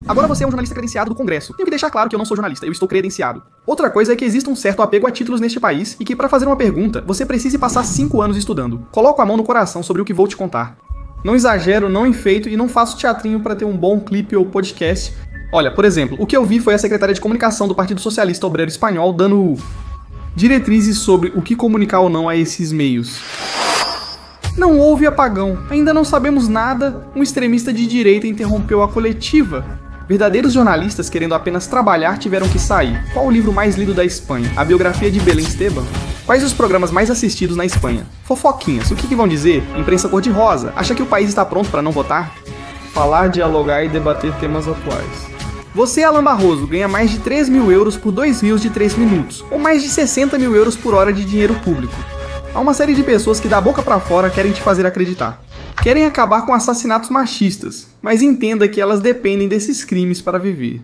Agora você é um jornalista credenciado do Congresso. Tenho que deixar claro que eu não sou jornalista, eu estou credenciado. Outra coisa é que existe um certo apego a títulos neste país e que para fazer uma pergunta, você precise passar 5 anos estudando. Coloco a mão no coração sobre o que vou te contar. Não exagero, não enfeito e não faço teatrinho para ter um bom clipe ou podcast. Olha, por exemplo, o que eu vi foi a secretária de comunicação do Partido Socialista Obreiro Espanhol dando diretrizes sobre o que comunicar ou não a esses meios. Não houve apagão, ainda não sabemos nada, um extremista de direita interrompeu a coletiva. Verdadeiros jornalistas querendo apenas trabalhar tiveram que sair. Qual o livro mais lido da Espanha? A biografia de Belém Esteban? Quais os programas mais assistidos na Espanha? Fofoquinhas, o que vão dizer? Imprensa cor-de-rosa, acha que o país está pronto para não votar? Falar, dialogar e debater temas atuais. Você, Alan Barroso, ganha mais de 3 mil euros por 2 reels de 3 minutos, ou mais de 60 mil euros por hora de dinheiro público. Há uma série de pessoas que da boca pra fora querem te fazer acreditar. Querem acabar com assassinatos machistas, mas entenda que elas dependem desses crimes para viver.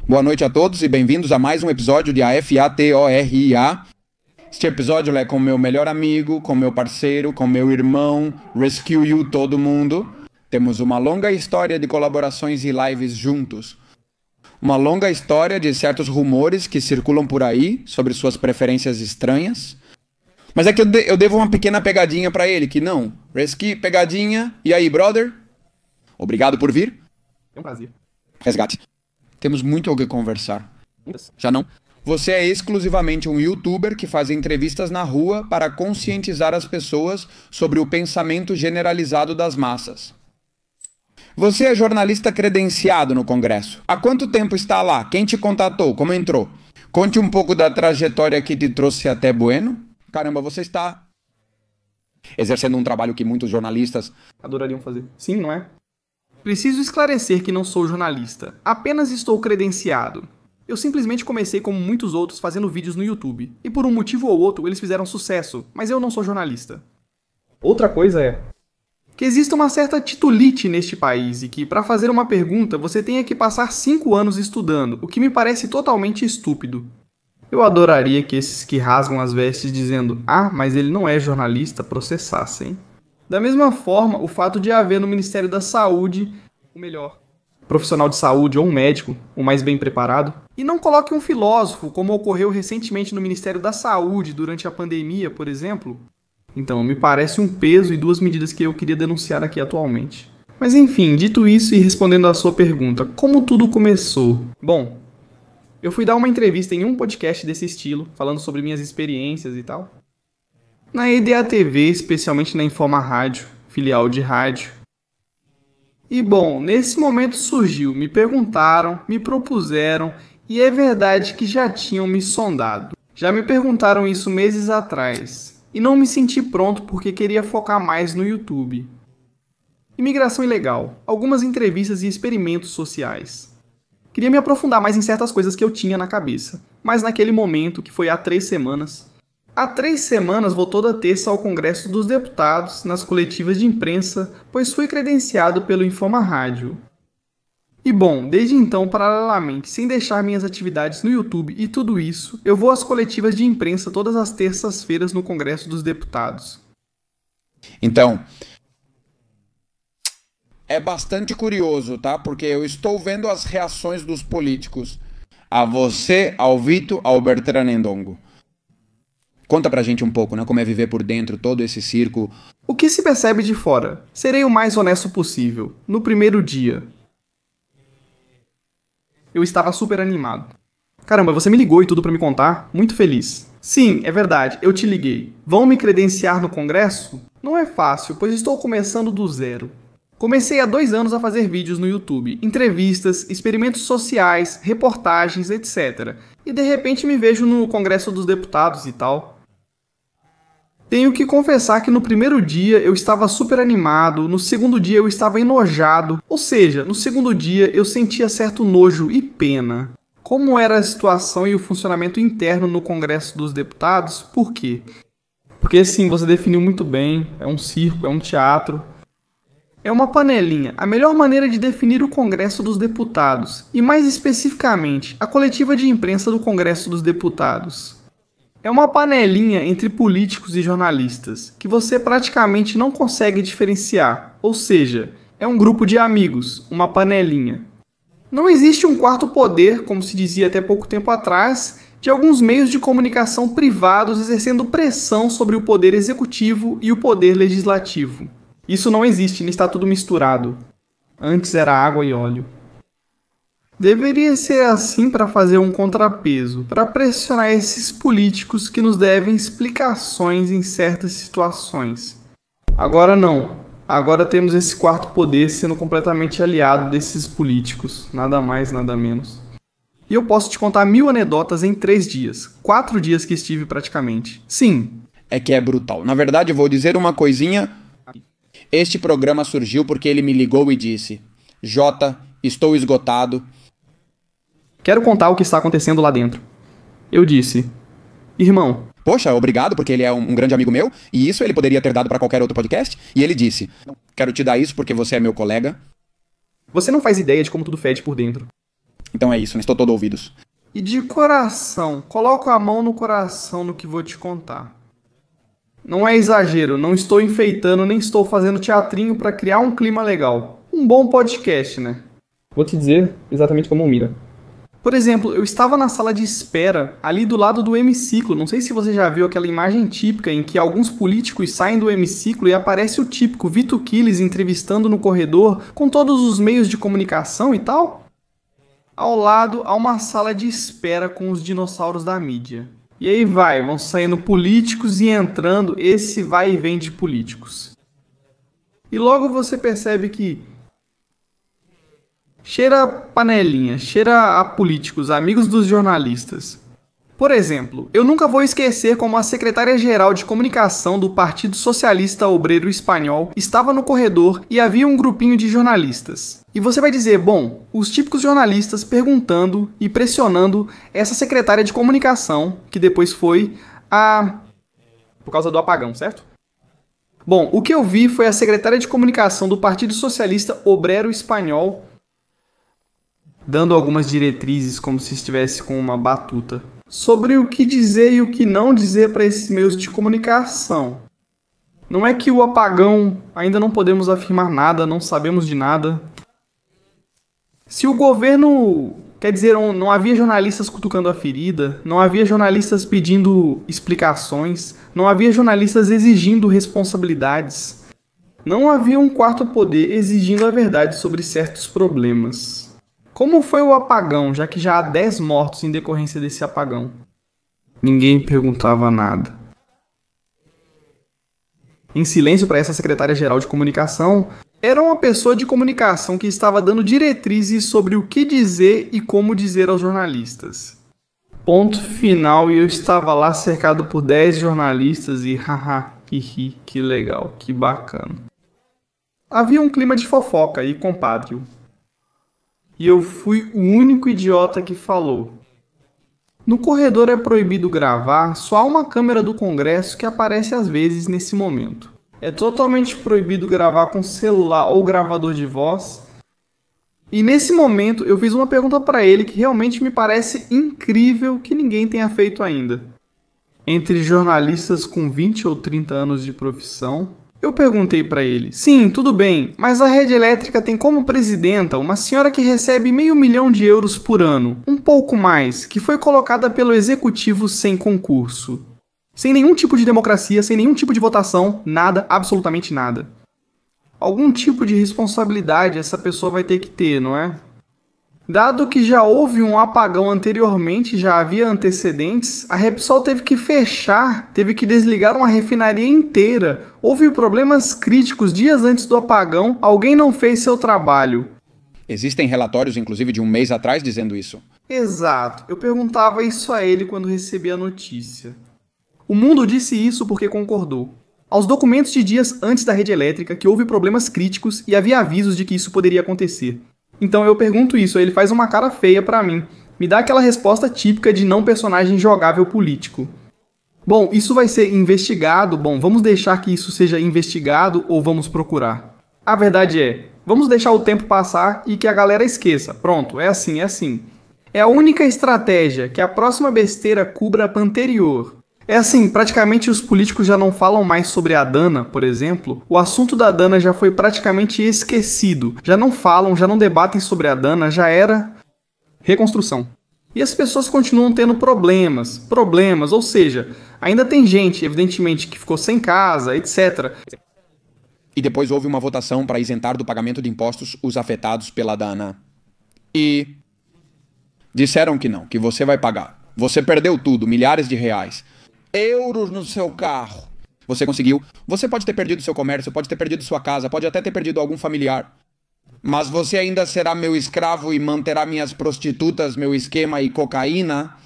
Boa noite a todos e bem-vindos a mais um episódio de AFATORIA. Este episódio é com meu melhor amigo, com meu parceiro, com meu irmão, Rescue You todo mundo. Temos uma longa história de colaborações e lives juntos. Uma longa história de certos rumores que circulam por aí sobre suas preferências estranhas. Mas é que eu devo uma pequena pegadinha pra ele, que não. Rescue, pegadinha. E aí, brother? Obrigado por vir. É um prazer. Resgate. Temos muito o que conversar. Já não? Você é exclusivamente um youtuber que faz entrevistas na rua para conscientizar as pessoas sobre o pensamento generalizado das massas. Você é jornalista credenciado no Congresso. Há quanto tempo está lá? Quem te contatou? Como entrou? Conte um pouco da trajetória que te trouxe até Bueno. Caramba, você está exercendo um trabalho que muitos jornalistas adorariam fazer. Sim, não é? Preciso esclarecer que não sou jornalista. Apenas estou credenciado. Eu simplesmente comecei como muitos outros fazendo vídeos no YouTube. E por um motivo ou outro eles fizeram sucesso, mas eu não sou jornalista. Outra coisa é que existe uma certa titulite neste país e que, para fazer uma pergunta, você tenha que passar 5 anos estudando, o que me parece totalmente estúpido. Eu adoraria que esses que rasgam as vestes dizendo "Ah, mas ele não é jornalista" processassem. Da mesma forma, o fato de haver no Ministério da Saúde o melhor profissional de saúde ou um médico, o mais bem preparado, e não coloque um filósofo, como ocorreu recentemente no Ministério da Saúde durante a pandemia, por exemplo. Então, me parece um peso e 2 medidas que eu queria denunciar aqui atualmente. Mas enfim, dito isso e respondendo à sua pergunta, como tudo começou? Bom, eu fui dar uma entrevista em um podcast desse estilo, falando sobre minhas experiências e tal. Na EDA TV, especialmente na Informa Rádio, filial de rádio. E bom, nesse momento surgiu, me perguntaram, me propuseram, e é verdade que já tinham me sondado. Já me perguntaram isso meses atrás. E não me senti pronto porque queria focar mais no YouTube. Imigração ilegal, algumas entrevistas e experimentos sociais. Queria me aprofundar mais em certas coisas que eu tinha na cabeça. Mas naquele momento, que foi há 3 semanas... Há 3 semanas vou toda terça ao Congresso dos Deputados, nas coletivas de imprensa, pois fui credenciado pelo Informa Rádio. E bom, desde então, paralelamente, sem deixar minhas atividades no YouTube e tudo isso, eu vou às coletivas de imprensa todas as terças-feiras no Congresso dos Deputados. Então, é bastante curioso, tá? Porque eu estou vendo as reações dos políticos a você, ao Vito, ao Bertrand Endongo. Conta pra gente um pouco, né? Como é viver por dentro todo esse circo. O que se percebe de fora? Serei o mais honesto possível. No primeiro dia, eu estava super animado. Caramba, você me ligou e tudo pra me contar? Muito feliz. Sim, é verdade, eu te liguei. Vão me credenciar no Congresso? Não é fácil, pois estou começando do zero. Comecei há 2 anos a fazer vídeos no YouTube, entrevistas, experimentos sociais, reportagens, etc. E de repente me vejo no Congresso dos Deputados e tal. Tenho que confessar que no primeiro dia eu estava super animado, no segundo dia eu estava enojado, ou seja, no segundo dia eu sentia certo nojo e pena. Como era a situação e o funcionamento interno no Congresso dos Deputados? Por quê? Porque sim, você definiu muito bem, é um circo, é um teatro. É uma panelinha, a melhor maneira de definir o Congresso dos Deputados, e mais especificamente, a coletiva de imprensa do Congresso dos Deputados. É uma panelinha entre políticos e jornalistas, que você praticamente não consegue diferenciar, ou seja, é um grupo de amigos, uma panelinha. Não existe um quarto poder, como se dizia até pouco tempo atrás, de alguns meios de comunicação privados exercendo pressão sobre o poder executivo e o poder legislativo. Isso não existe, nem está tudo misturado. Antes era água e óleo. Deveria ser assim para fazer um contrapeso, para pressionar esses políticos que nos devem explicações em certas situações. Agora não. Agora temos esse quarto poder sendo completamente aliado desses políticos. Nada mais, nada menos. E eu posso te contar 1000 anedotas em 3 dias. 4 dias que estive praticamente. Sim. É que é brutal. Na verdade, eu vou dizer uma coisinha. Este programa surgiu porque ele me ligou e disse: Jota, estou esgotado. Quero contar o que está acontecendo lá dentro. Eu disse: irmão. Poxa, obrigado, porque ele é um grande amigo meu, e isso ele poderia ter dado para qualquer outro podcast. E ele disse: quero te dar isso porque você é meu colega. Você não faz ideia de como tudo fede por dentro. Então é isso, estou todo ouvidos. E de coração, coloco a mão no coração no que vou te contar. Não é exagero, não estou enfeitando, nem estou fazendo teatrinho para criar um clima legal. Um bom podcast, né? Vou te dizer exatamente como mira. Por exemplo, eu estava na sala de espera, ali do lado do hemiciclo. Não sei se você já viu aquela imagem típica em que alguns políticos saem do hemiciclo e aparece o típico Vito Quiles entrevistando no corredor com todos os meios de comunicação e tal. Ao lado há uma sala de espera com os dinossauros da mídia. E aí vão saindo políticos e entrando esse vai e vem de políticos. E logo você percebe que cheira panelinha, cheira a políticos, amigos dos jornalistas. Por exemplo, eu nunca vou esquecer como a secretária-geral de comunicação do Partido Socialista Obreiro Espanhol estava no corredor e havia um grupinho de jornalistas. E você vai dizer, bom, os típicos jornalistas perguntando e pressionando essa secretária de comunicação, que depois foi por causa do apagão, certo? Bom, o que eu vi foi a secretária de comunicação do Partido Socialista Obreiro Espanhol dando algumas diretrizes como se estivesse com uma batuta sobre o que dizer e o que não dizer para esses meios de comunicação. Não é que o apagão ainda não podemos afirmar nada, não sabemos de nada. Se o governo, quer dizer, não havia jornalistas cutucando a ferida, não havia jornalistas pedindo explicações, não havia jornalistas exigindo responsabilidades, não havia um quarto poder exigindo a verdade sobre certos problemas. Como foi o apagão, já que já há 10 mortos em decorrência desse apagão? Ninguém perguntava nada. Em silêncio para essa secretária-geral de comunicação, era uma pessoa de comunicação que estava dando diretrizes sobre o que dizer e como dizer aos jornalistas. Ponto final, e eu estava lá cercado por 10 jornalistas e haha, que legal, que bacana. Havia um clima de fofoca e compátrio. E eu fui o único idiota que falou. No corredor é proibido gravar, só há uma câmera do Congresso que aparece às vezes nesse momento. É totalmente proibido gravar com celular ou gravador de voz. E nesse momento eu fiz uma pergunta para ele que realmente me parece incrível que ninguém tenha feito ainda. Entre jornalistas com 20 ou 30 anos de profissão, eu perguntei para ele, sim, tudo bem, mas a rede elétrica tem como presidenta uma senhora que recebe €500 mil por ano, um pouco mais, que foi colocada pelo executivo sem concurso. Sem nenhum tipo de democracia, sem nenhum tipo de votação, nada, absolutamente nada. Algum tipo de responsabilidade essa pessoa vai ter que ter, não é? Dado que já houve um apagão anteriormente, já havia antecedentes, a Repsol teve que fechar, teve que desligar uma refinaria inteira. Houve problemas críticos dias antes do apagão, alguém não fez seu trabalho. Existem relatórios, inclusive, de um mês atrás dizendo isso. Exato, eu perguntava isso a ele quando recebi a notícia. O mundo disse isso porque concordou. Aos documentos de dias antes da rede elétrica que houve problemas críticos e havia avisos de que isso poderia acontecer. Então eu pergunto isso, aí ele faz uma cara feia pra mim. Me dá aquela resposta típica de não personagem jogável político. Bom, isso vai ser investigado, vamos deixar que isso seja investigado ou vamos procurar? A verdade é, vamos deixar o tempo passar e que a galera esqueça. Pronto, é assim, é assim. É a única estratégia que a próxima besteira cubra a anterior. É assim, praticamente os políticos já não falam mais sobre a Dana, por exemplo. O assunto da Dana já foi praticamente esquecido. Já não falam, já não debatem sobre a Dana, já era reconstrução. E as pessoas continuam tendo problemas, ou seja, ainda tem gente, evidentemente, que ficou sem casa, etc. E depois houve uma votação para isentar do pagamento de impostos os afetados pela Dana. E disseram que não, que você vai pagar. Você perdeu tudo, milhares de reais. Euros no seu carro. Você conseguiu. Você pode ter perdido seu comércio, pode ter perdido sua casa, pode até ter perdido algum familiar. Mas você ainda será meu escravo e manterá minhas prostitutas, meu esquema e cocaína?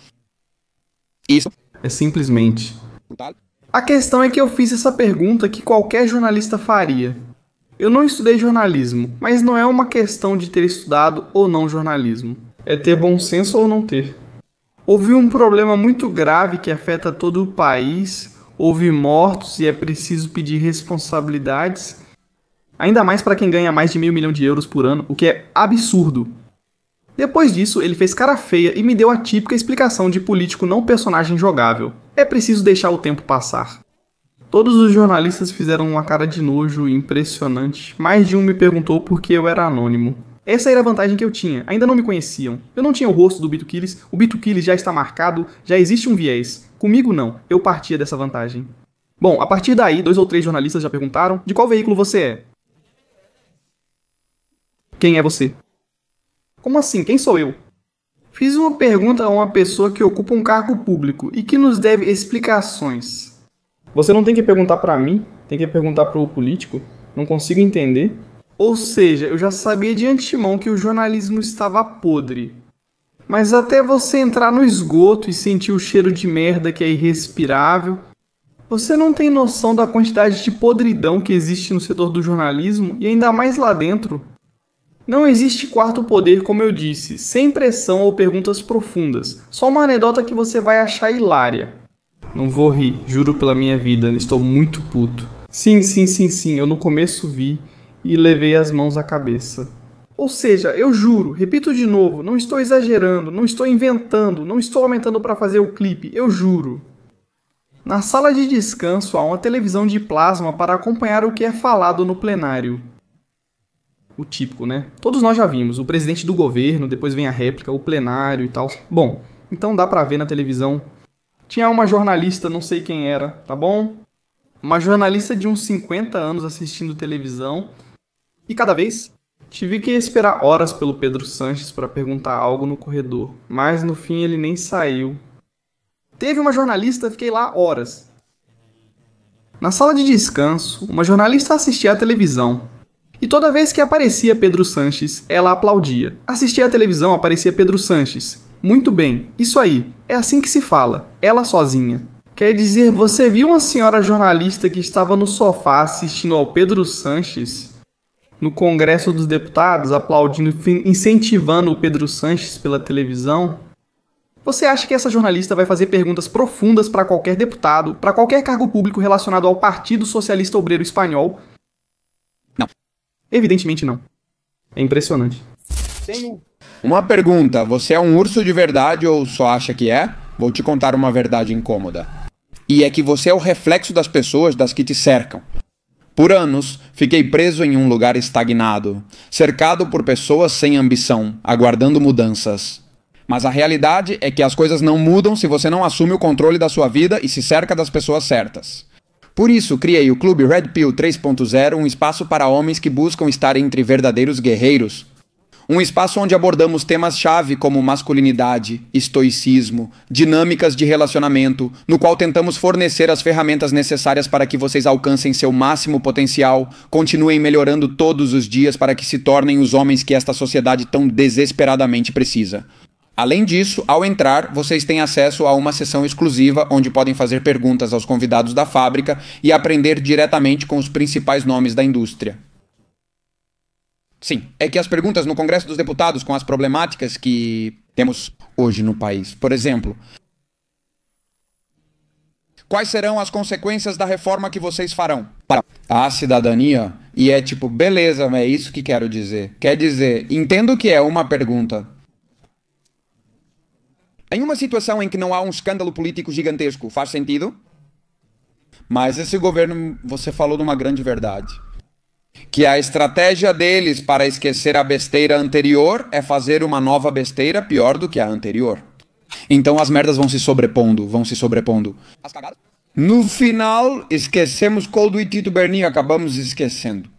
Isso É simplesmente. brutal. A questão é que eu fiz essa pergunta que qualquer jornalista faria. Eu não estudei jornalismo, mas não é uma questão de ter estudado ou não jornalismo. É ter bom senso ou não ter. Houve um problema muito grave que afeta todo o país, houve mortos e é preciso pedir responsabilidades. Ainda mais para quem ganha mais de €500 mil por ano, o que é absurdo. Depois disso, ele fez cara feia e me deu a típica explicação de político não personagem jogável. É preciso deixar o tempo passar. Todos os jornalistas fizeram uma cara de nojo impressionante. Mais de um me perguntou por que eu era anônimo. Essa era a vantagem que eu tinha, ainda não me conheciam. Eu não tinha o rosto do Bituquiles, o Bituquiles já está marcado, já existe um viés. Comigo não, eu partia dessa vantagem. Bom, a partir daí, 2 ou 3 jornalistas já perguntaram de qual veículo você é. Quem é você? Como assim? Quem sou eu? Fiz uma pergunta a uma pessoa que ocupa um cargo público e que nos deve explicações. Você não tem que perguntar pra mim, tem que perguntar pro político? Não consigo entender. Ou seja, eu já sabia de antemão que o jornalismo estava podre. Mas até você entrar no esgoto e sentir o cheiro de merda que é irrespirável, você não tem noção da quantidade de podridão que existe no setor do jornalismo e ainda mais lá dentro. Não existe quarto poder, como eu disse, sem pressão ou perguntas profundas. Só uma anedota que você vai achar hilária. Não vou rir, juro pela minha vida, estou muito puto. Sim, eu no começo vi e levei as mãos à cabeça. Ou seja, eu juro, repito de novo, não estou exagerando, não estou inventando, não estou aumentando para fazer o clipe, eu juro. Na sala de descanso há uma televisão de plasma para acompanhar o que é falado no plenário. O típico, né? Todos nós já vimos, o presidente do governo, depois vem a réplica, o plenário e tal. Bom, então dá pra ver na televisão. Tinha uma jornalista, não sei quem era, tá bom? Uma jornalista de uns 50 anos assistindo televisão. E cada vez tive que esperar horas pelo Pedro Sanches para perguntar algo no corredor. Mas no fim ele nem saiu. Teve uma jornalista, fiquei lá horas. Na sala de descanso, uma jornalista assistia à televisão. E toda vez que aparecia Pedro Sanches, ela aplaudia. Assistia à televisão, aparecia Pedro Sanches. Muito bem, isso aí, é assim que se fala, ela sozinha. Quer dizer, você viu uma senhora jornalista que estava no sofá assistindo ao Pedro Sanches, no Congresso dos Deputados, aplaudindo, incentivando o Pedro Sanches pela televisão? Você acha que essa jornalista vai fazer perguntas profundas para qualquer deputado, para qualquer cargo público relacionado ao Partido Socialista Obreiro Espanhol? Não. Evidentemente não. É impressionante. Tenho uma pergunta. Você é um urso de verdade ou só acha que é? Vou te contar uma verdade incômoda. E é que você é o reflexo das pessoas das que te cercam. Por anos, fiquei preso em um lugar estagnado, cercado por pessoas sem ambição, aguardando mudanças. Mas a realidade é que as coisas não mudam se você não assume o controle da sua vida e se cerca das pessoas certas. Por isso, criei o Clube Red Pill 3.0, um espaço para homens que buscam estar entre verdadeiros guerreiros. Um espaço onde abordamos temas-chave como masculinidade, estoicismo, dinâmicas de relacionamento, no qual tentamos fornecer as ferramentas necessárias para que vocês alcancem seu máximo potencial, continuem melhorando todos os dias para que se tornem os homens que esta sociedade tão desesperadamente precisa. Além disso, ao entrar, vocês têm acesso a uma sessão exclusiva onde podem fazer perguntas aos convidados da fábrica e aprender diretamente com os principais nomes da indústria. Sim, é que as perguntas no Congresso dos Deputados com as problemáticas que temos hoje no país. Por exemplo, quais serão as consequências da reforma que vocês farão para a cidadania? E é tipo, beleza, é isso que quero dizer. Quer dizer, entendo que é uma pergunta. Em uma situação em que não há um escândalo político gigantesco, faz sentido? Mas esse governo, você falou de uma grande verdade. Que a estratégia deles para esquecer a besteira anterior é fazer uma nova besteira pior do que a anterior. Então as merdas vão se sobrepondo, vão se sobrepondo. No final, esquecemos Coldo e Tito Berni, acabamos esquecendo.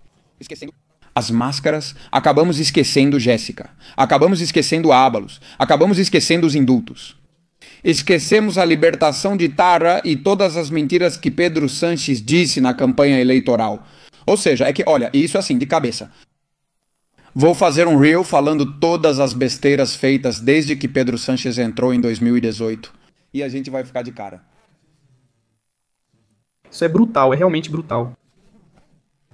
As máscaras, acabamos esquecendo Jéssica. Acabamos esquecendo Ábalos. Acabamos esquecendo os indultos. Esquecemos a libertação de Tara e todas as mentiras que Pedro Sanches disse na campanha eleitoral. Ou seja, é que, olha, isso assim, de cabeça. Vou fazer um reel falando todas as besteiras feitas desde que Pedro Sanches entrou em 2018. E a gente vai ficar de cara. Isso é brutal, é realmente brutal.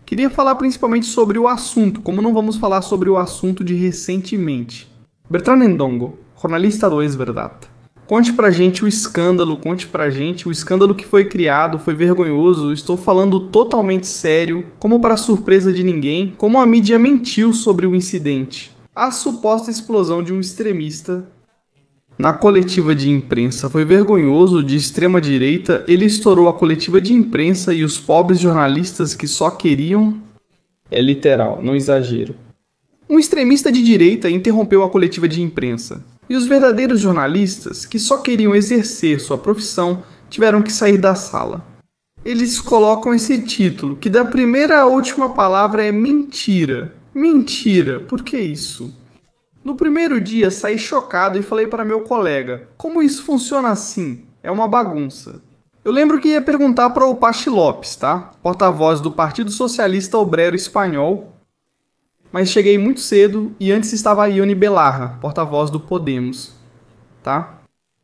Queria falar principalmente sobre o assunto, como não vamos falar sobre o assunto de recentemente. Bertrand Ndongo, jornalista do Ex-Verdad. Conte pra gente o escândalo, que foi criado, foi vergonhoso, estou falando totalmente sério, como para surpresa de ninguém, como a mídia mentiu sobre o incidente. A suposta explosão de um extremista na coletiva de imprensa foi vergonhoso, de extrema direita, ele estourou a coletiva de imprensa e os pobres jornalistas que só queriam... É literal, não exagero. Um extremista de direita interrompeu a coletiva de imprensa. E os verdadeiros jornalistas, que só queriam exercer sua profissão, tiveram que sair da sala. Eles colocam esse título, que da primeira à última palavra é mentira. Mentira, por que isso? No primeiro dia saí chocado e falei para meu colega, como isso funciona assim? É uma bagunça. Eu lembro que ia perguntar para o Patxi López, tá? Porta-voz do Partido Socialista Obrero Espanhol, mas cheguei muito cedo e antes estava a Ione Belarra, porta-voz do Podemos, tá?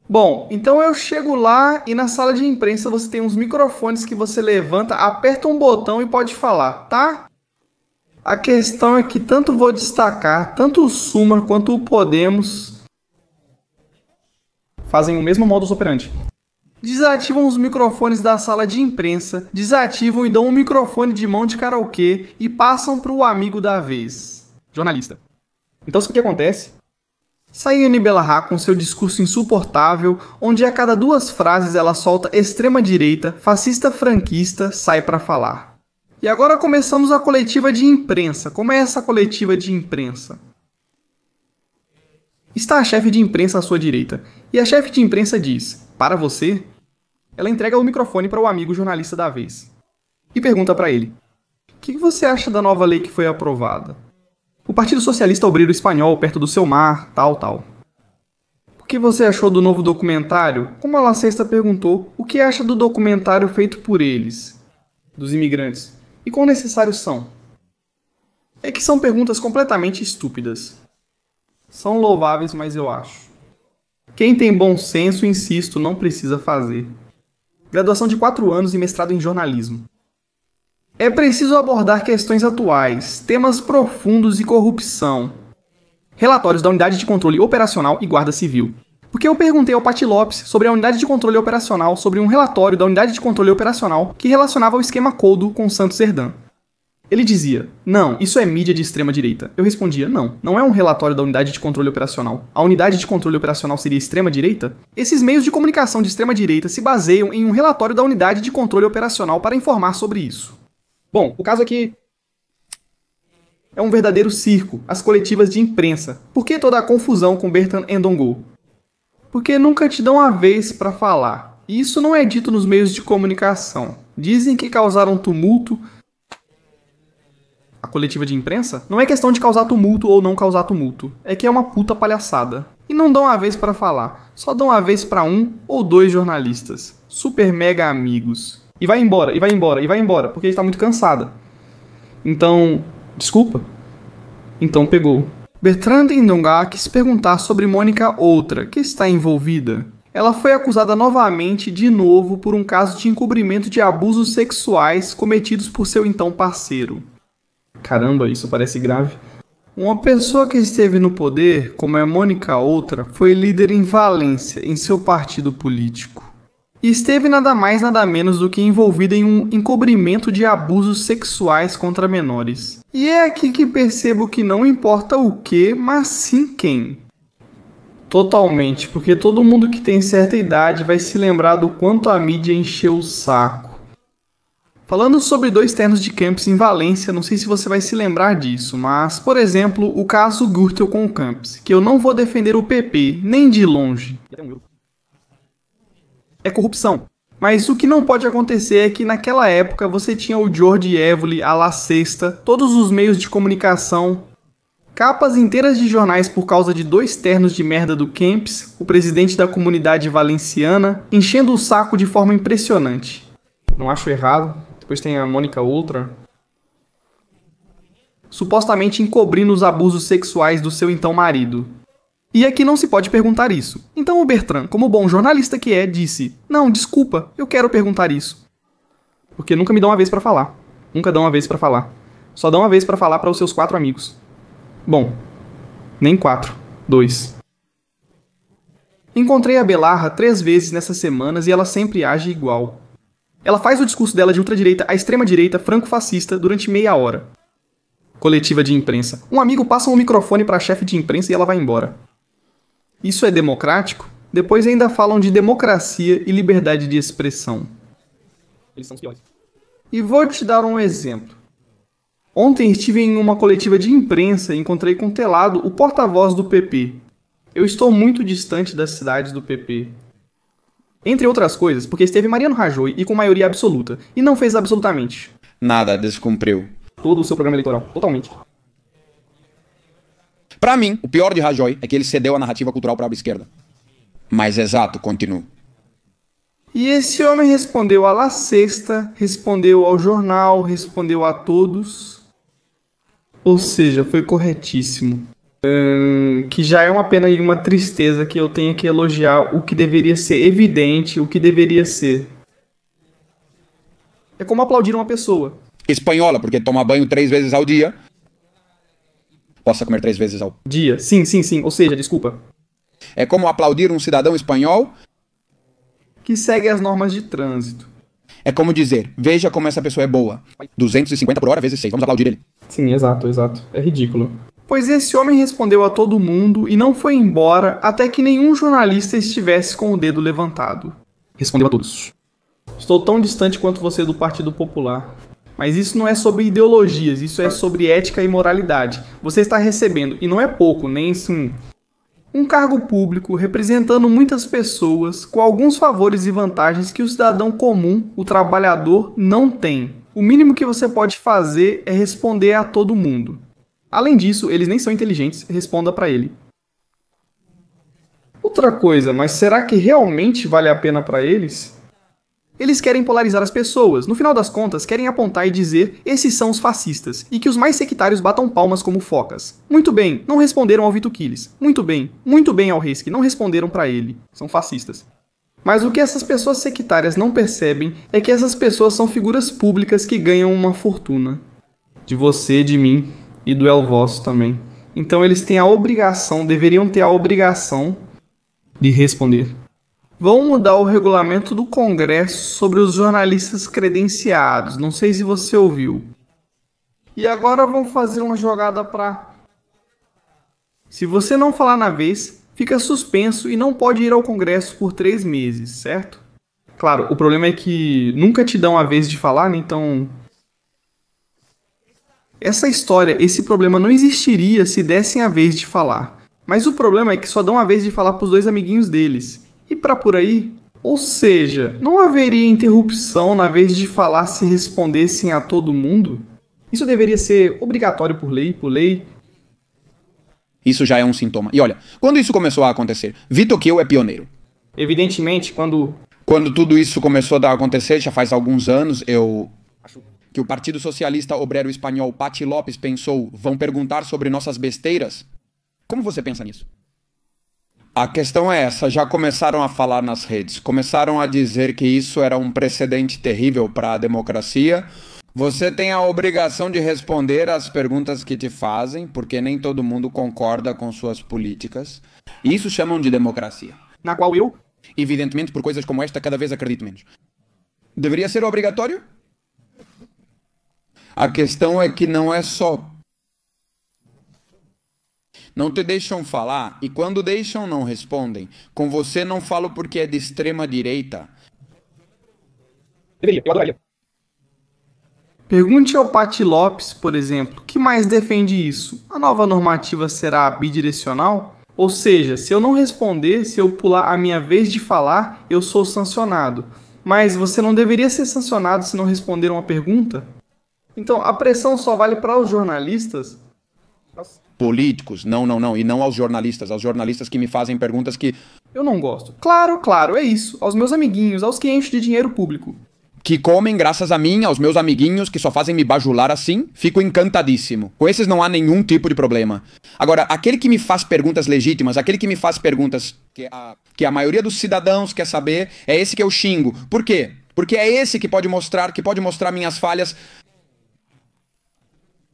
Bom, então eu chego lá e na sala de imprensa você tem uns microfones que você levanta, aperta um botão e pode falar, tá? A questão é que tanto vou destacar, tanto o Sumar quanto o Podemos fazem o mesmo modus operandi. Desativam os microfones da sala de imprensa, desativam e dão um microfone de mão de karaokê e passam para o amigo da vez, jornalista. Então, o que acontece? Sai Ione Belarra com seu discurso insuportável, onde a cada 2 frases ela solta extrema-direita, fascista franquista, sai para falar. E agora começamos a coletiva de imprensa. Como é essa coletiva de imprensa? Está a chefe de imprensa à sua direita, e a chefe de imprensa diz, para você... Ela entrega o microfone para o amigo jornalista da vez e pergunta para ele: o que você acha da nova lei que foi aprovada? O Partido Socialista Obrero Espanhol, perto do seu mar, tal. O que você achou do novo documentário? Como a La Sexta perguntou, o que acha do documentário feito por eles, dos imigrantes? E quão necessários são? É que são perguntas completamente estúpidas. São louváveis, mas eu acho. Quem tem bom senso, insisto, não precisa fazer. Graduação de 4 anos e mestrado em jornalismo. É preciso abordar questões atuais, temas profundos e corrupção. Relatórios da Unidade de Controle Operacional e Guarda Civil. Porque eu perguntei ao Patxi López sobre a Unidade de Controle Operacional, sobre um relatório da Unidade de Controle Operacional que relacionava o esquema Coldo com Santos Serdã. Ele dizia, não, isso é mídia de extrema direita. Eu respondia, não é um relatório da Unidade de Controle Operacional. A Unidade de Controle Operacional seria extrema direita? Esses meios de comunicação de extrema direita se baseiam em um relatório da Unidade de Controle Operacional para informar sobre isso. Bom, o caso aqui é um verdadeiro circo, as coletivas de imprensa. Por que toda a confusão com Bertrand Ndongo? Porque nunca te dão a vez para falar. E isso não é dito nos meios de comunicação. Dizem que causaram tumulto. A coletiva de imprensa não é questão de causar tumulto ou não causar tumulto. É que é uma puta palhaçada. E não dão a vez para falar. Só dão a vez para 1 ou 2 jornalistas. Super mega amigos. E vai embora, porque ele tá muito cansada. Então... Desculpa? Então pegou. Bertrand Ndongo quis perguntar sobre Mônica Outra, que está envolvida. Ela foi acusada novamente, de novo, por um caso de encobrimento de abusos sexuais cometidos por seu então parceiro. Caramba, isso parece grave. Uma pessoa que esteve no poder, como é Mônica Outra, foi líder em Valência, em seu partido político. E esteve nada mais nada menos do que envolvida em um encobrimento de abusos sexuais contra menores. E é aqui que percebo que não importa o que, mas sim quem. Totalmente, porque todo mundo que tem certa idade vai se lembrar do quanto a mídia encheu o saco. Falando sobre dois ternos de Campos em Valência, não sei se você vai se lembrar disso, mas, por exemplo, o caso Gürtel com o Campos, que eu não vou defender o PP, nem de longe. É corrupção. Mas o que não pode acontecer é que naquela época você tinha o George Évoli, a La Sexta, todos os meios de comunicação, capas inteiras de jornais por causa de dois ternos de merda do Kempis, o presidente da comunidade valenciana, enchendo o saco de forma impressionante. Não acho errado. Depois tem a Mônica Ultra, supostamente encobrindo os abusos sexuais do seu então marido. E aqui não se pode perguntar isso. Então o Bertrand, como bom jornalista que é, disse: "Não, desculpa, eu quero perguntar isso." Porque nunca me dão uma vez pra falar. Nunca dão uma vez pra falar. Só dão uma vez pra falar para os seus 4 amigos. Bom, nem 4, 2. Encontrei a Belarra 3 vezes nessas semanas e ela sempre age igual. Ela faz o discurso dela de ultradireita à extrema-direita franco-fascista durante meia hora. Coletiva de imprensa. Um amigo passa um microfone para a chefe de imprensa e ela vai embora. Isso é democrático? Depois ainda falam de democracia e liberdade de expressão. Eles são os piores. E vou te dar um exemplo. Ontem estive em uma coletiva de imprensa e encontrei com Telado, o porta-voz do PP. Eu estou muito distante das cidades do PP. Entre outras coisas, porque esteve Mariano Rajoy e com maioria absoluta, e não fez absolutamente nada, descumpriu todo o seu programa eleitoral, totalmente. Pra mim, o pior de Rajoy é que ele cedeu a narrativa cultural para a esquerda. Mas exato, continuo. E esse homem respondeu à La Sexta, respondeu ao jornal, respondeu a todos. Ou seja, foi corretíssimo. Que já é uma pena e uma tristeza que eu tenha que elogiar o que deveria ser evidente, o que deveria ser. É como aplaudir uma pessoa. Espanhola, porque toma banho 3 vezes ao dia. Possa comer 3 vezes ao dia. Sim. Ou seja, desculpa. É como aplaudir um cidadão espanhol que segue as normas de trânsito. É como dizer, veja como essa pessoa é boa. 250 por hora vezes 6, vamos aplaudir ele. Sim, exato. É ridículo. Pois esse homem respondeu a todo mundo e não foi embora até que nenhum jornalista estivesse com o dedo levantado. Respondeu a todos. Estou tão distante quanto você do Partido Popular. Mas isso não é sobre ideologias, isso é sobre ética e moralidade. Você está recebendo, e não é pouco, nem assim, um cargo público representando muitas pessoas com alguns favores e vantagens que o cidadão comum, o trabalhador, não tem. O mínimo que você pode fazer é responder a todo mundo. Além disso, eles nem são inteligentes, responda para ele. Outra coisa, mas será que realmente vale a pena para eles? Eles querem polarizar as pessoas, no final das contas querem apontar e dizer esses são os fascistas, e que os mais sectários batam palmas como focas. Muito bem, não responderam ao Vito Quiles. Muito bem ao Reis, que não responderam para ele. São fascistas. Mas o que essas pessoas sectárias não percebem é que essas pessoas são figuras públicas que ganham uma fortuna. De você, de mim e do El Vosso também. Então eles têm a obrigação, deveriam ter a obrigação de responder. Vão mudar o regulamento do Congresso sobre os jornalistas credenciados. Não sei se você ouviu. E agora vão fazer uma jogada pra... Se você não falar na vez, fica suspenso e não pode ir ao Congresso por 3 meses, certo? Claro, o problema é que nunca te dão a vez de falar, né? Então... Essa história, esse problema não existiria se dessem a vez de falar. Mas o problema é que só dão a vez de falar pros 2 amiguinhos deles. E pra por aí? Ou seja, não haveria interrupção na vez de falar se respondessem a todo mundo? Isso deveria ser obrigatório por lei? Isso já é um sintoma. E olha, quando isso começou a acontecer, Vito Kiel é pioneiro. Evidentemente, quando tudo isso começou a acontecer, já faz alguns anos, que o Partido Socialista Obrero Espanhol, Patxi López, pensou, vão perguntar sobre nossas besteiras? Como você pensa nisso? A questão é essa, já começaram a falar nas redes, começaram a dizer que isso era um precedente terrível para a democracia. Você tem a obrigação de responder às perguntas que te fazem, porque nem todo mundo concorda com suas políticas. E isso chamam de democracia. Na qual eu, evidentemente, por coisas como esta, cada vez acredito menos. Deveria ser obrigatório? A questão é que não é só. Não te deixam falar e quando deixam não respondem. Com você não falo porque é de extrema direita. Deveria, eu adoraria. Pergunte ao Pathy Lopes, por exemplo, que mais defende isso. A nova normativa será bidirecional? Ou seja, se eu não responder, se eu pular a minha vez de falar, eu sou sancionado. Mas você não deveria ser sancionado se não responder uma pergunta? Então, a pressão só vale para os jornalistas? Políticos, não. E não aos jornalistas que me fazem perguntas que... Eu não gosto. Claro, é isso. Aos meus amiguinhos, aos que enchem de dinheiro público. Que comem graças a mim, aos meus amiguinhos que só fazem me bajular assim, fico encantadíssimo. Com esses não há nenhum tipo de problema. Agora, aquele que me faz perguntas legítimas, aquele que me faz perguntas que a maioria dos cidadãos quer saber, é esse que eu xingo. Por quê? Porque é esse que pode mostrar minhas falhas.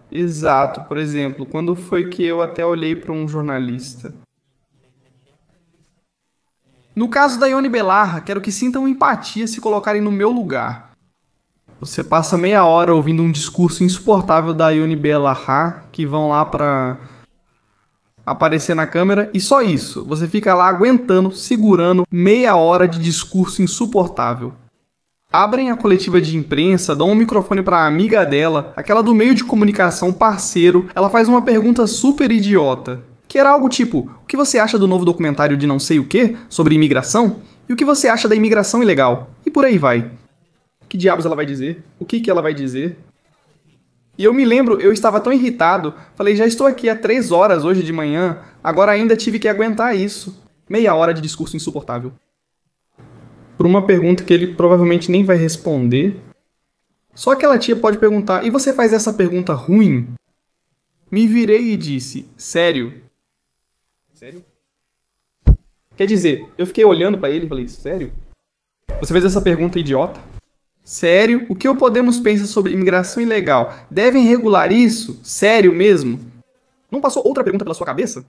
Exato. Por exemplo, quando foi que eu até olhei para um jornalista? No caso da Ione Belarra, quero que sintam empatia se colocarem no meu lugar. Você passa meia hora ouvindo um discurso insuportável da Ione Belarra, que vão lá pra aparecer na câmera, e só isso. Você fica lá aguentando, segurando meia hora de discurso insuportável. Abrem a coletiva de imprensa, dão um microfone pra amiga dela, aquela do meio de comunicação parceiro, ela faz uma pergunta super idiota. Que era algo tipo, o que você acha do novo documentário de não sei o que, sobre imigração? E o que você acha da imigração ilegal? E por aí vai. Que diabos ela vai dizer? O que ela vai dizer? E eu me lembro, eu estava tão irritado, falei, já estou aqui há 3 horas hoje de manhã, agora ainda tive que aguentar isso. Meia hora de discurso insuportável. Por uma pergunta que ele provavelmente nem vai responder. Só aquela tia pode perguntar, e você faz essa pergunta ruim? Me virei e disse, sério? Sério? Quer dizer, eu fiquei olhando pra ele e falei, sério? Você fez essa pergunta idiota? Sério? O que o Podemos pensa sobre imigração ilegal? Devem regular isso? Sério mesmo? Não passou outra pergunta pela sua cabeça?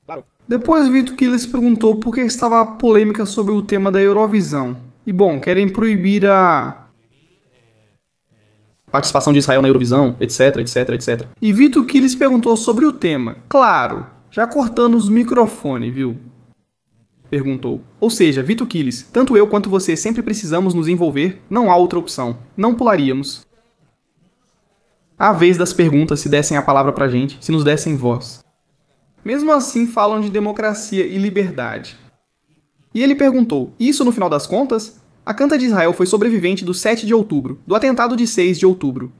Claro. Depois Vitor Quiles perguntou por que estava a polêmica sobre o tema da Eurovisão. E bom, querem proibir a participação de Israel na Eurovisão, etc. E Vitor Quiles perguntou sobre o tema. Claro, já cortando os microfones, viu? Perguntou. Ou seja, Vitor Quiles, tanto eu quanto você sempre precisamos nos envolver, não há outra opção. Não pularíamos. À vez das perguntas se dessem a palavra pra gente, se nos dessem voz. Mesmo assim falam de democracia e liberdade. E ele perguntou, isso no final das contas? A Canta de Israel foi sobrevivente do 7 de outubro, do atentado de 6 de outubro.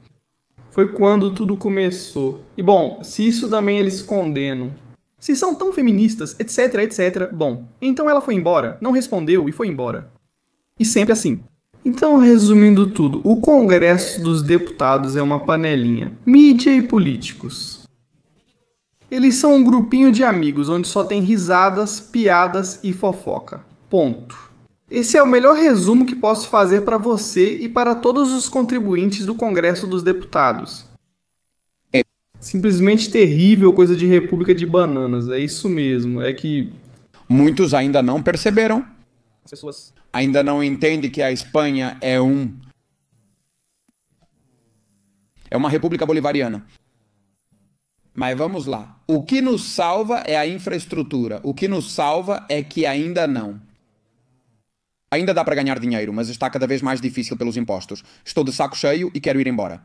Foi quando tudo começou. E bom, se isso também eles condenam. Se são tão feministas, etc. Bom, então ela foi embora, não respondeu e foi embora. E sempre assim. Então, resumindo tudo, o Congresso dos Deputados é uma panelinha. Mídia e políticos. Eles são um grupinho de amigos onde só tem risadas, piadas e fofoca. Ponto. Esse é o melhor resumo que posso fazer para você e para todos os contribuintes do Congresso dos Deputados. Simplesmente terrível, coisa de República de Bananas. É isso mesmo. É que muitos ainda não perceberam. as pessoas Ainda não entendem que a Espanha é uma república bolivariana. Mas vamos lá. O que nos salva é a infraestrutura. O que nos salva é que ainda não. Ainda dá para ganhar dinheiro, mas está cada vez mais difícil pelos impostos. Estou de saco cheio e quero ir embora.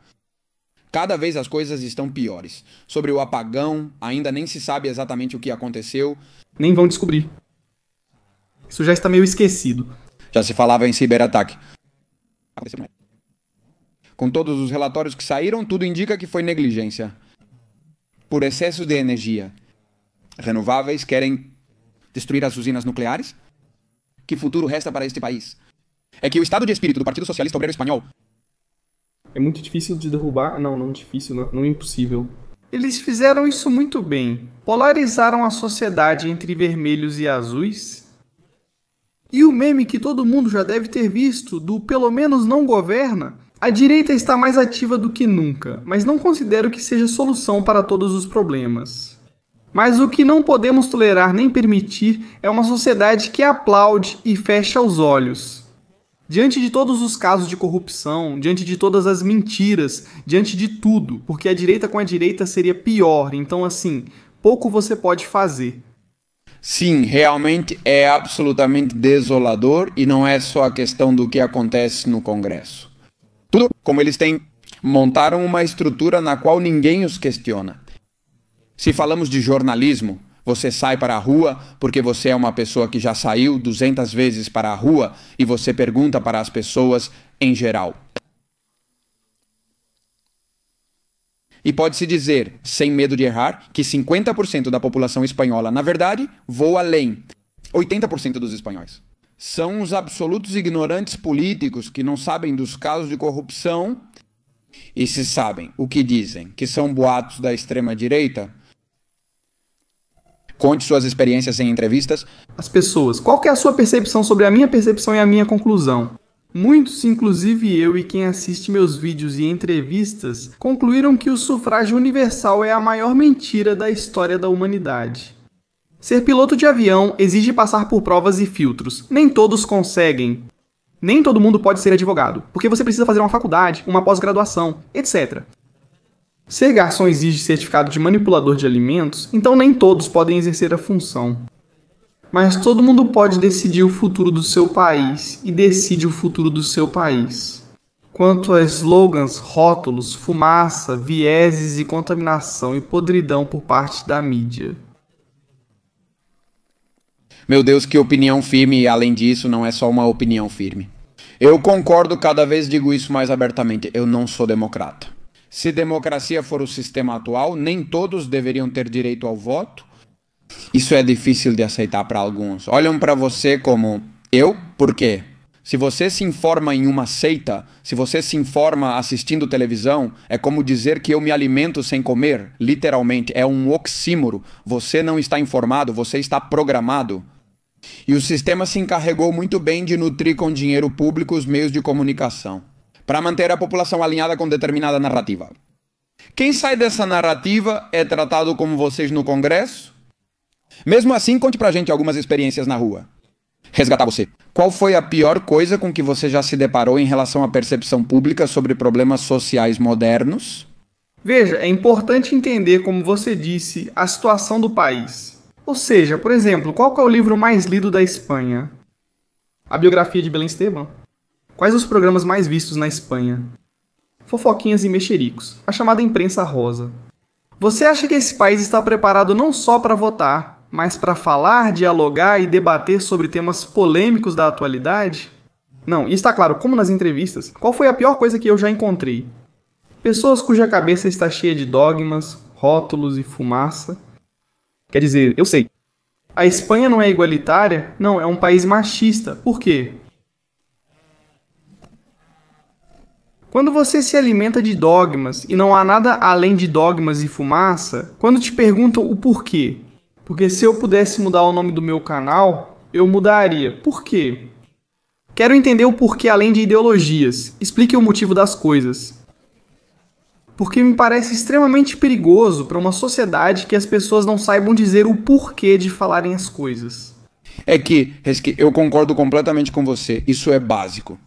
Cada vez as coisas estão piores. Sobre o apagão, ainda nem se sabe exatamente o que aconteceu. nem vão descobrir. Isso já está meio esquecido. Já se falava em ciberataque. Com todos os relatórios que saíram, tudo indica que foi negligência. Por excesso de energia. Renováveis querem destruir as usinas nucleares? Que futuro resta para este país? É que o estado de espírito do Partido Socialista Obreiro Espanhol é muito difícil de derrubar. Não difícil, não é impossível. Eles fizeram isso muito bem. Polarizaram a sociedade entre vermelhos e azuis. E o meme que todo mundo já deve ter visto, do pelo menos não governa, a direita está mais ativa do que nunca, mas não considero que seja solução para todos os problemas. Mas o que não podemos tolerar nem permitir é uma sociedade que aplaude e fecha os olhos. Diante de todos os casos de corrupção, diante de todas as mentiras, diante de tudo, porque a direita com a direita seria pior, então assim, pouco você pode fazer. Sim, realmente é absolutamente desolador e não é só a questão do que acontece no Congresso. Tudo como eles montaram uma estrutura na qual ninguém os questiona. Se falamos de jornalismo, você sai para a rua porque você é uma pessoa que já saiu 200 vezes para a rua e você pergunta para as pessoas em geral. E pode-se dizer, sem medo de errar, que 50% da população espanhola, na verdade, voa além. 80% dos espanhóis. São os absolutos ignorantes políticos que não sabem dos casos de corrupção e se sabem o que dizem, que são boatos da extrema-direita. Conte suas experiências em entrevistas. As pessoas, qual que é a sua percepção sobre a minha percepção e a minha conclusão? Muitos, inclusive eu e quem assiste meus vídeos e entrevistas, concluíram que o sufrágio universal é a maior mentira da história da humanidade. Ser piloto de avião exige passar por provas e filtros. Nem todos conseguem. Nem todo mundo pode ser advogado, porque você precisa fazer uma faculdade, uma pós-graduação, etc. Ser garçom exige certificado de manipulador de alimentos, então nem todos podem exercer a função. Mas todo mundo pode decidir o futuro do seu país e decide o futuro do seu país. Quanto a slogans, rótulos, fumaça, vieses e contaminação e podridão por parte da mídia. Meu Deus, que opinião firme, e além disso, não é só uma opinião firme. Eu concordo, cada vez digo isso mais abertamente, eu não sou democrata. Se democracia for o sistema atual, nem todos deveriam ter direito ao voto. Isso é difícil de aceitar para alguns. Olham para você como eu, por quê? Se você se informa em uma seita, se você se informa assistindo televisão, é como dizer que eu me alimento sem comer, literalmente, é um oxímoro. Você não está informado, você está programado. E o sistema se encarregou muito bem de nutrir com dinheiro público os meios de comunicação, para manter a população alinhada com determinada narrativa. Quem sai dessa narrativa é tratado como vocês no Congresso? Mesmo assim, conte pra gente algumas experiências na rua. Resgatar você. Qual foi a pior coisa com que você já se deparou em relação à percepção pública sobre problemas sociais modernos? Veja, é importante entender, como você disse, a situação do país. Ou seja, por exemplo, qual que é o livro mais lido da Espanha? A biografia de Belém Esteban? Quais os programas mais vistos na Espanha? Fofoquinhas e mexericos, a chamada imprensa rosa. Você acha que esse país está preparado não só para votar, mas para falar, dialogar e debater sobre temas polêmicos da atualidade? Não, e está claro, como nas entrevistas, qual foi a pior coisa que eu já encontrei? Pessoas cuja cabeça está cheia de dogmas, rótulos e fumaça. Quer dizer, eu sei. A Espanha não é igualitária? Não, é um país machista. Por quê? Quando você se alimenta de dogmas e não há nada além de dogmas e fumaça, quando te perguntam o porquê, porque se eu pudesse mudar o nome do meu canal, eu mudaria. Por quê? Quero entender o porquê além de ideologias. Explique o motivo das coisas. Porque me parece extremamente perigoso para uma sociedade que as pessoas não saibam dizer o porquê de falarem as coisas. É que, eu concordo completamente com você, isso é básico.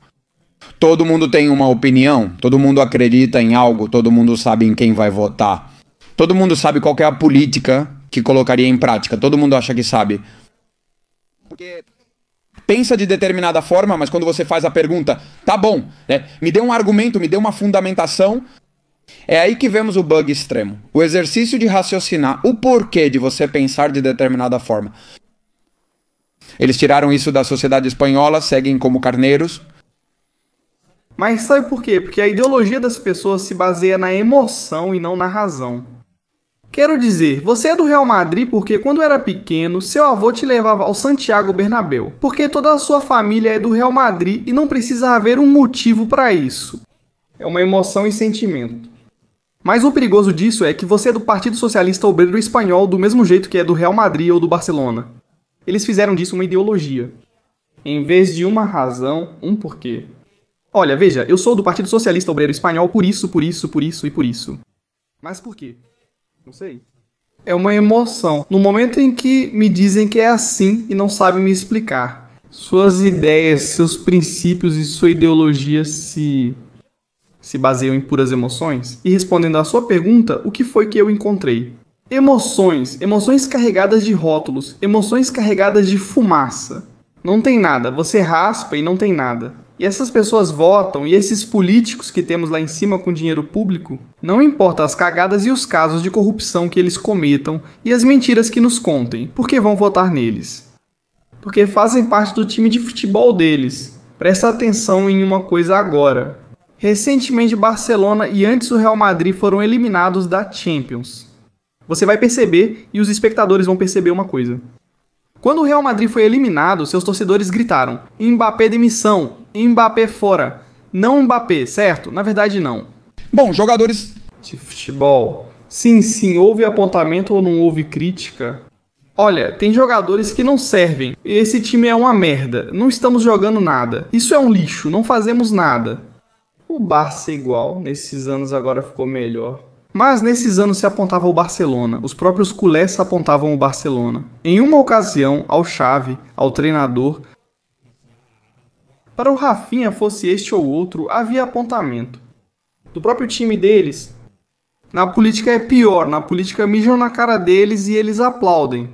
Todo mundo tem uma opinião, todo mundo acredita em algo, todo mundo sabe em quem vai votar. Todo mundo sabe qual que é a política que colocaria em prática, todo mundo acha que sabe. Porque pensa de determinada forma, mas quando você faz a pergunta, tá bom, né? Me dê um argumento, me dê uma fundamentação. É aí que vemos o bug extremo. O exercício de raciocinar o porquê de você pensar de determinada forma. Eles tiraram isso da sociedade espanhola, seguem como carneiros. Mas sabe por quê? Porque a ideologia das pessoas se baseia na emoção e não na razão. Quero dizer, você é do Real Madrid porque quando era pequeno, seu avô te levava ao Santiago Bernabéu. Porque toda a sua família é do Real Madrid e não precisa haver um motivo para isso. É uma emoção e sentimento. Mas o perigoso disso é que você é do Partido Socialista Obreiro Espanhol do mesmo jeito que é do Real Madrid ou do Barcelona. Eles fizeram disso uma ideologia. Em vez de uma razão, um porquê. Olha, veja, eu sou do Partido Socialista Obreiro Espanhol por isso e por isso. Mas por quê? Não sei. É uma emoção. No momento em que me dizem que é assim e não sabem me explicar. Suas ideias, seus princípios e sua ideologia se baseiam em puras emoções? E respondendo à sua pergunta, o que foi que eu encontrei? Emoções, emoções carregadas de rótulos, emoções carregadas de fumaça. Não tem nada, você raspa e não tem nada. E essas pessoas votam, e esses políticos que temos lá em cima com dinheiro público, não importa as cagadas e os casos de corrupção que eles cometam e as mentiras que nos contem, porque vão votar neles. Porque fazem parte do time de futebol deles. Presta atenção em uma coisa agora. Recentemente Barcelona e antes o Real Madrid foram eliminados da Champions. Você vai perceber e os espectadores vão perceber uma coisa. Quando o Real Madrid foi eliminado, seus torcedores gritaram: Mbappé demissão, Mbappé fora. Não Mbappé, certo? Na verdade não. Bom, jogadores De futebol. Sim, houve apontamento ou não houve crítica? Olha, tem jogadores que não servem. Esse time é uma merda. Não estamos jogando nada. Isso é um lixo, não fazemos nada. O Barça é igual, nesses anos agora ficou melhor. Mas nesses anos se apontava o Barcelona, os próprios culés apontavam o Barcelona. Em uma ocasião, ao Xavi, ao treinador, para o Rafinha fosse este ou outro, havia apontamento. Do próprio time deles, na política é pior, na política mijam na cara deles e eles aplaudem.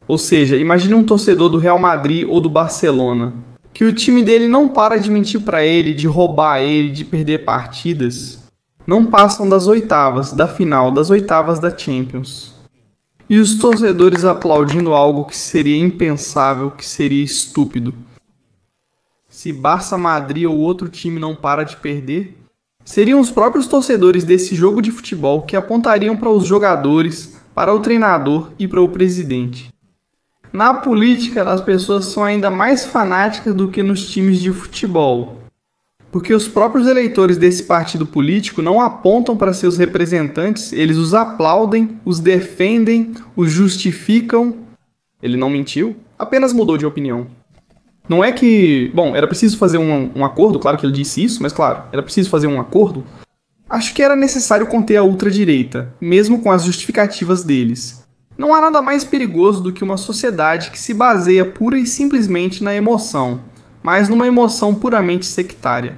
Ou seja, imagine um torcedor do Real Madrid ou do Barcelona, que o time dele não para de mentir para ele, de roubar ele, de perder partidas. Não passam das oitavas, da final, das oitavas da Champions. E os torcedores aplaudindo algo que seria impensável, que seria estúpido. Se Barça, Madrid ou outro time não para de perder, seriam os próprios torcedores desse jogo de futebol que apontariam para os jogadores, para o treinador e para o presidente. Na política, as pessoas são ainda mais fanáticas do que nos times de futebol. Porque os próprios eleitores desse partido político não apontam para seus representantes, eles os aplaudem, os defendem, os justificam. Ele não mentiu, apenas mudou de opinião. Não é que... Bom, era preciso fazer um acordo, claro que ele disse isso, mas claro, era preciso fazer um acordo. Acho que era necessário conter a ultradireita, mesmo com as justificativas deles. Não há nada mais perigoso do que uma sociedade que se baseia pura e simplesmente na emoção, mas numa emoção puramente sectária.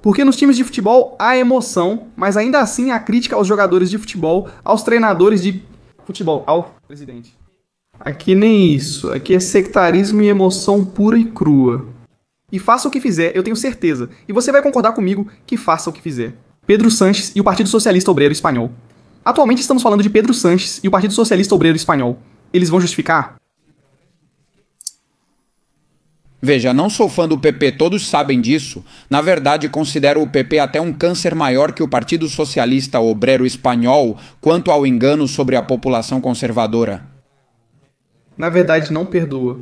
Porque nos times de futebol há emoção, mas ainda assim há crítica aos jogadores de futebol, aos treinadores de futebol, ao presidente. Aqui nem isso, aqui é sectarismo e emoção pura e crua. E faça o que fizer, eu tenho certeza, e você vai concordar comigo que faça o que fizer. Pedro Sánchez e o Partido Socialista Obreiro Espanhol. Atualmente estamos falando de Pedro Sánchez e o Partido Socialista Obreiro Espanhol. Eles vão justificar? Veja, não sou fã do PP, todos sabem disso. Na verdade, considero o PP até um câncer maior que o Partido Socialista Obreiro Espanhol quanto ao engano sobre a população conservadora. Na verdade, não perdoa.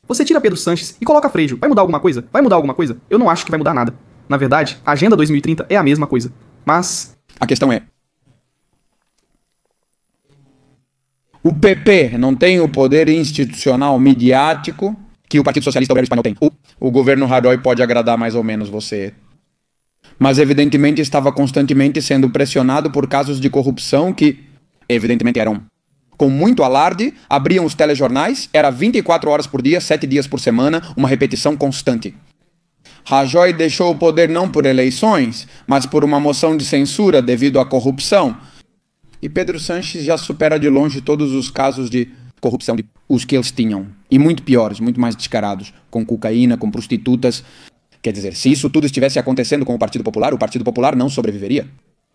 Você tira Pedro Sánchez e coloca Freixo. Vai mudar alguma coisa? Vai mudar alguma coisa? Eu não acho que vai mudar nada. Na verdade, a Agenda 2030 é a mesma coisa. Mas... A questão é... O PP não tem o poder institucional midiático que o Partido Socialista Obreiro Espanhol tem. O governo Rajoy pode agradar mais ou menos você. Mas evidentemente estava constantemente sendo pressionado por casos de corrupção que, evidentemente, eram com muito alarde, abriam os telejornais, era 24 horas por dia, 7 dias por semana, uma repetição constante. Rajoy deixou o poder não por eleições, mas por uma moção de censura devido à corrupção. E Pedro Sánchez já supera de longe todos os casos de corrupção, os que eles tinham. E muito piores, muito mais descarados, com cocaína, com prostitutas. Quer dizer, se isso tudo estivesse acontecendo com o Partido Popular não sobreviveria.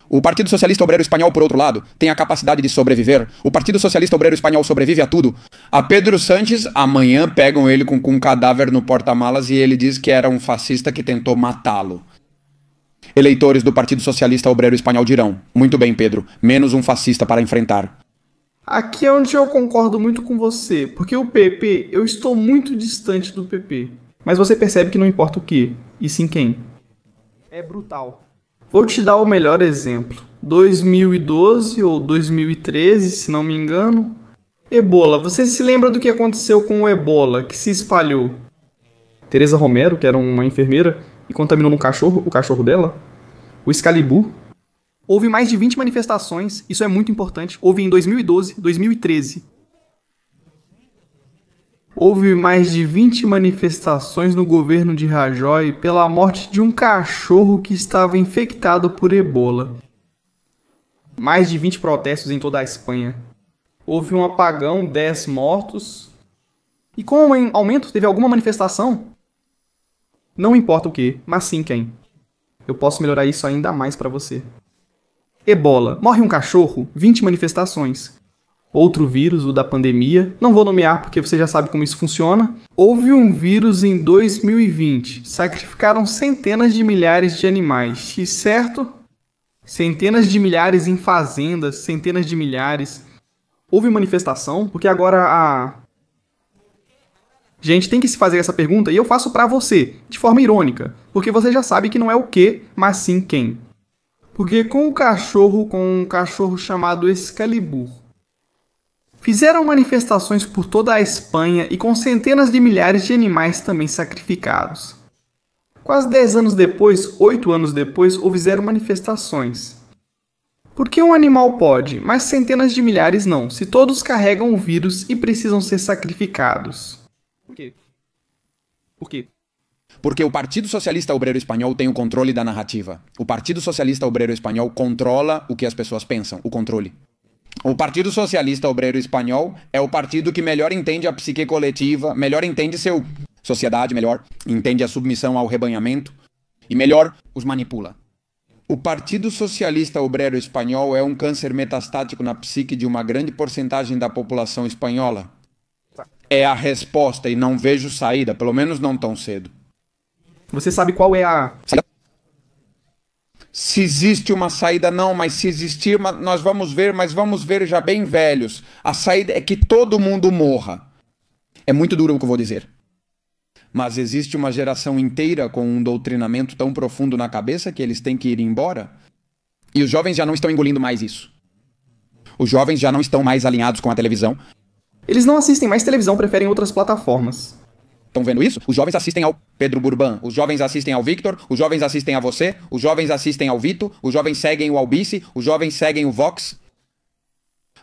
O Partido Socialista Obreiro Espanhol, por outro lado, tem a capacidade de sobreviver. O Partido Socialista Obreiro Espanhol sobrevive a tudo. A Pedro Sánchez, amanhã pegam ele com um cadáver no porta-malas e ele diz que era um fascista que tentou matá-lo. Eleitores do Partido Socialista Obreiro Espanhol dirão: muito bem, Pedro, menos um fascista para enfrentar. Aqui é onde eu concordo muito com você, porque o PP, eu estou muito distante do PP. Mas você percebe que não importa o que, e sim quem. É brutal. Vou te dar o melhor exemplo. 2012 ou 2013, se não me engano. Ebola. Você se lembra do que aconteceu com o Ebola, que se espalhou? Teresa Romero, que era uma enfermeira, e contaminou o cachorro dela. O Excalibur. Houve mais de 20 manifestações, isso é muito importante. Houve em 2012, 2013. Houve mais de 20 manifestações no governo de Rajoy pela morte de um cachorro que estava infectado por Ebola. Mais de 20 protestos em toda a Espanha. Houve um apagão, 10 mortos. E com o aumento, teve alguma manifestação? Não importa o que, mas sim quem. Eu posso melhorar isso ainda mais pra você. Ebola. Morre um cachorro, 20 manifestações. Outro vírus, o da pandemia. Não vou nomear porque você já sabe como isso funciona. Houve um vírus em 2020. Sacrificaram centenas de milhares de animais. Certo? Centenas de milhares em fazendas, centenas de milhares. Houve manifestação? Porque agora Gente, tem que se fazer essa pergunta e eu faço pra você, de forma irônica. Porque você já sabe que não é o que, mas sim quem. Porque com um cachorro chamado Excalibur. Fizeram manifestações por toda a Espanha e com centenas de milhares de animais também sacrificados. Quase 10 anos depois, 8 anos depois, houveram manifestações. Por que um animal pode, mas centenas de milhares não, se todos carregam o vírus e precisam ser sacrificados? Por quê? Por quê? Porque o Partido Socialista Obreiro Espanhol tem o controle da narrativa. O Partido Socialista Obreiro Espanhol controla o que as pessoas pensam, o controle. O Partido Socialista Obreiro Espanhol é o partido que melhor entende a psique coletiva, melhor entende seu sociedade, melhor entende a submissão ao rebanhamento e melhor os manipula. O Partido Socialista Obreiro Espanhol é um câncer metastático na psique de uma grande porcentagem da população espanhola. É a resposta e não vejo saída, pelo menos não tão cedo. Você sabe qual é a... Se existe uma saída, não, mas se existir, nós vamos ver, mas vamos ver já bem velhos. A saída é que todo mundo morra. É muito duro o que eu vou dizer. Mas existe uma geração inteira com um doutrinamento tão profundo na cabeça que eles têm que ir embora. E os jovens já não estão engolindo mais isso. Os jovens já não estão mais alinhados com a televisão. Eles não assistem mais televisão, preferem outras plataformas. Estão vendo isso? Os jovens assistem ao Pedro Burban, os jovens assistem ao Victor, os jovens assistem a você, os jovens assistem ao Vito, os jovens seguem o Albice, os jovens seguem o Vox.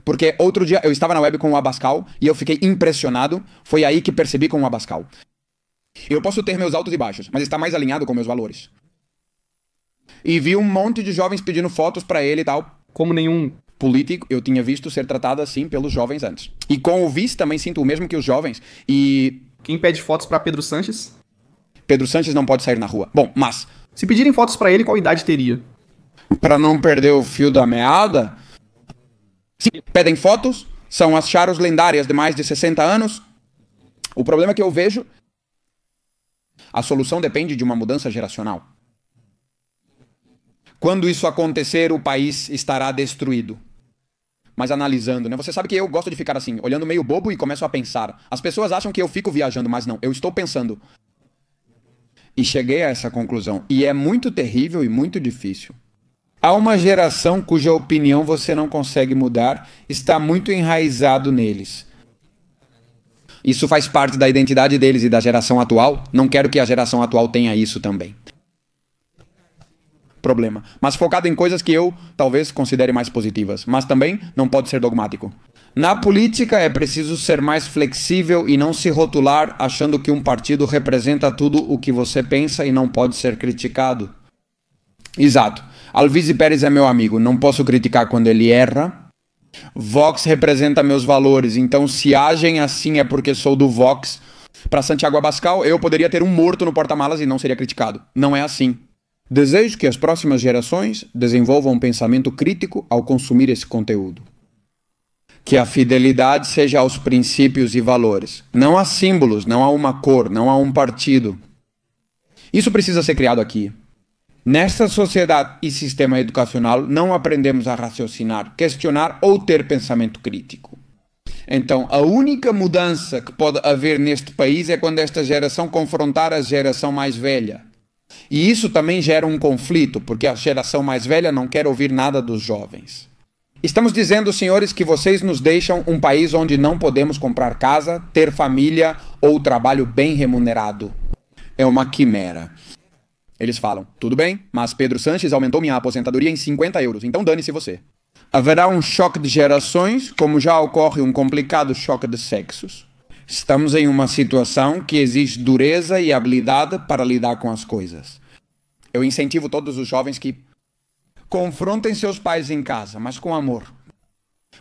Porque outro dia eu estava na web com o Abascal e eu fiquei impressionado. Foi aí que percebi com o Abascal. Eu posso ter meus altos e baixos, mas está mais alinhado com meus valores. E vi um monte de jovens pedindo fotos pra ele e tal. Como nenhum político eu tinha visto ser tratado assim pelos jovens antes. E com o vice também sinto o mesmo que os jovens. E... quem pede fotos pra Pedro Sanches? Pedro Sanches não pode sair na rua. Bom, mas... se pedirem fotos pra ele, qual idade teria? Pra não perder o fio da meada... se pedem fotos, são as charos lendárias de mais de 60 anos. O problema que eu vejo... a solução depende de uma mudança geracional. Quando isso acontecer, o país estará destruído. Mas analisando, né? Você sabe que eu gosto de ficar assim, olhando meio bobo e começo a pensar. As pessoas acham que eu fico viajando, mas não, eu estou pensando. E cheguei a essa conclusão. E é muito terrível e muito difícil. Há uma geração cuja opinião você não consegue mudar, está muito enraizado neles. Isso faz parte da identidade deles e da geração atual. Não quero que a geração atual tenha isso também. Problema. Mas focado em coisas que eu talvez considere mais positivas. Mas também não pode ser dogmático. Na política é preciso ser mais flexível e não se rotular achando que um partido representa tudo o que você pensa e não pode ser criticado. Exato. Alvise Pérez é meu amigo. Não posso criticar quando ele erra. Vox representa meus valores. Então se agem assim é porque sou do Vox. Para Santiago Abascal eu poderia ter um morto no porta-malas e não seria criticado. Não é assim. Desejo que as próximas gerações desenvolvam um pensamento crítico ao consumir esse conteúdo. Que a fidelidade seja aos princípios e valores. Não a símbolos, não a uma cor, não a um partido. Isso precisa ser criado aqui. Nesta sociedade e sistema educacional, não aprendemos a raciocinar, questionar ou ter pensamento crítico. Então, a única mudança que pode haver neste país é quando esta geração confrontar a geração mais velha. E isso também gera um conflito, porque a geração mais velha não quer ouvir nada dos jovens. Estamos dizendo, senhores, que vocês nos deixam um país onde não podemos comprar casa, ter família ou trabalho bem remunerado. É uma quimera. Eles falam, tudo bem, mas Pedro Sanches aumentou minha aposentadoria em 50 euros, então dane-se você. Haverá um choque de gerações, como já ocorre um complicado choque de sexos. Estamos em uma situação que exige dureza e habilidade para lidar com as coisas. Eu incentivo todos os jovens que Confrontem seus pais em casa, mas com amor.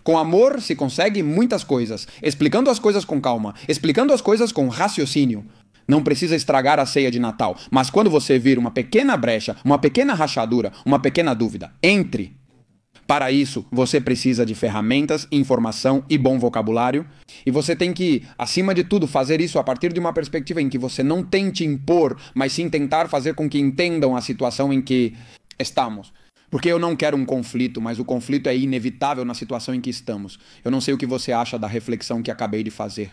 Com amor se consegue muitas coisas, explicando as coisas com calma, explicando as coisas com raciocínio. Não precisa estragar a ceia de Natal, mas quando você vir uma pequena brecha, uma pequena rachadura, uma pequena dúvida, entre. Para isso, você precisa de ferramentas, informação e bom vocabulário. E você tem que, acima de tudo, fazer isso a partir de uma perspectiva em que você não tente impor, mas sim tentar fazer com que entendam a situação em que estamos. Porque eu não quero um conflito, mas o conflito é inevitável na situação em que estamos. Eu não sei o que você acha da reflexão que acabei de fazer.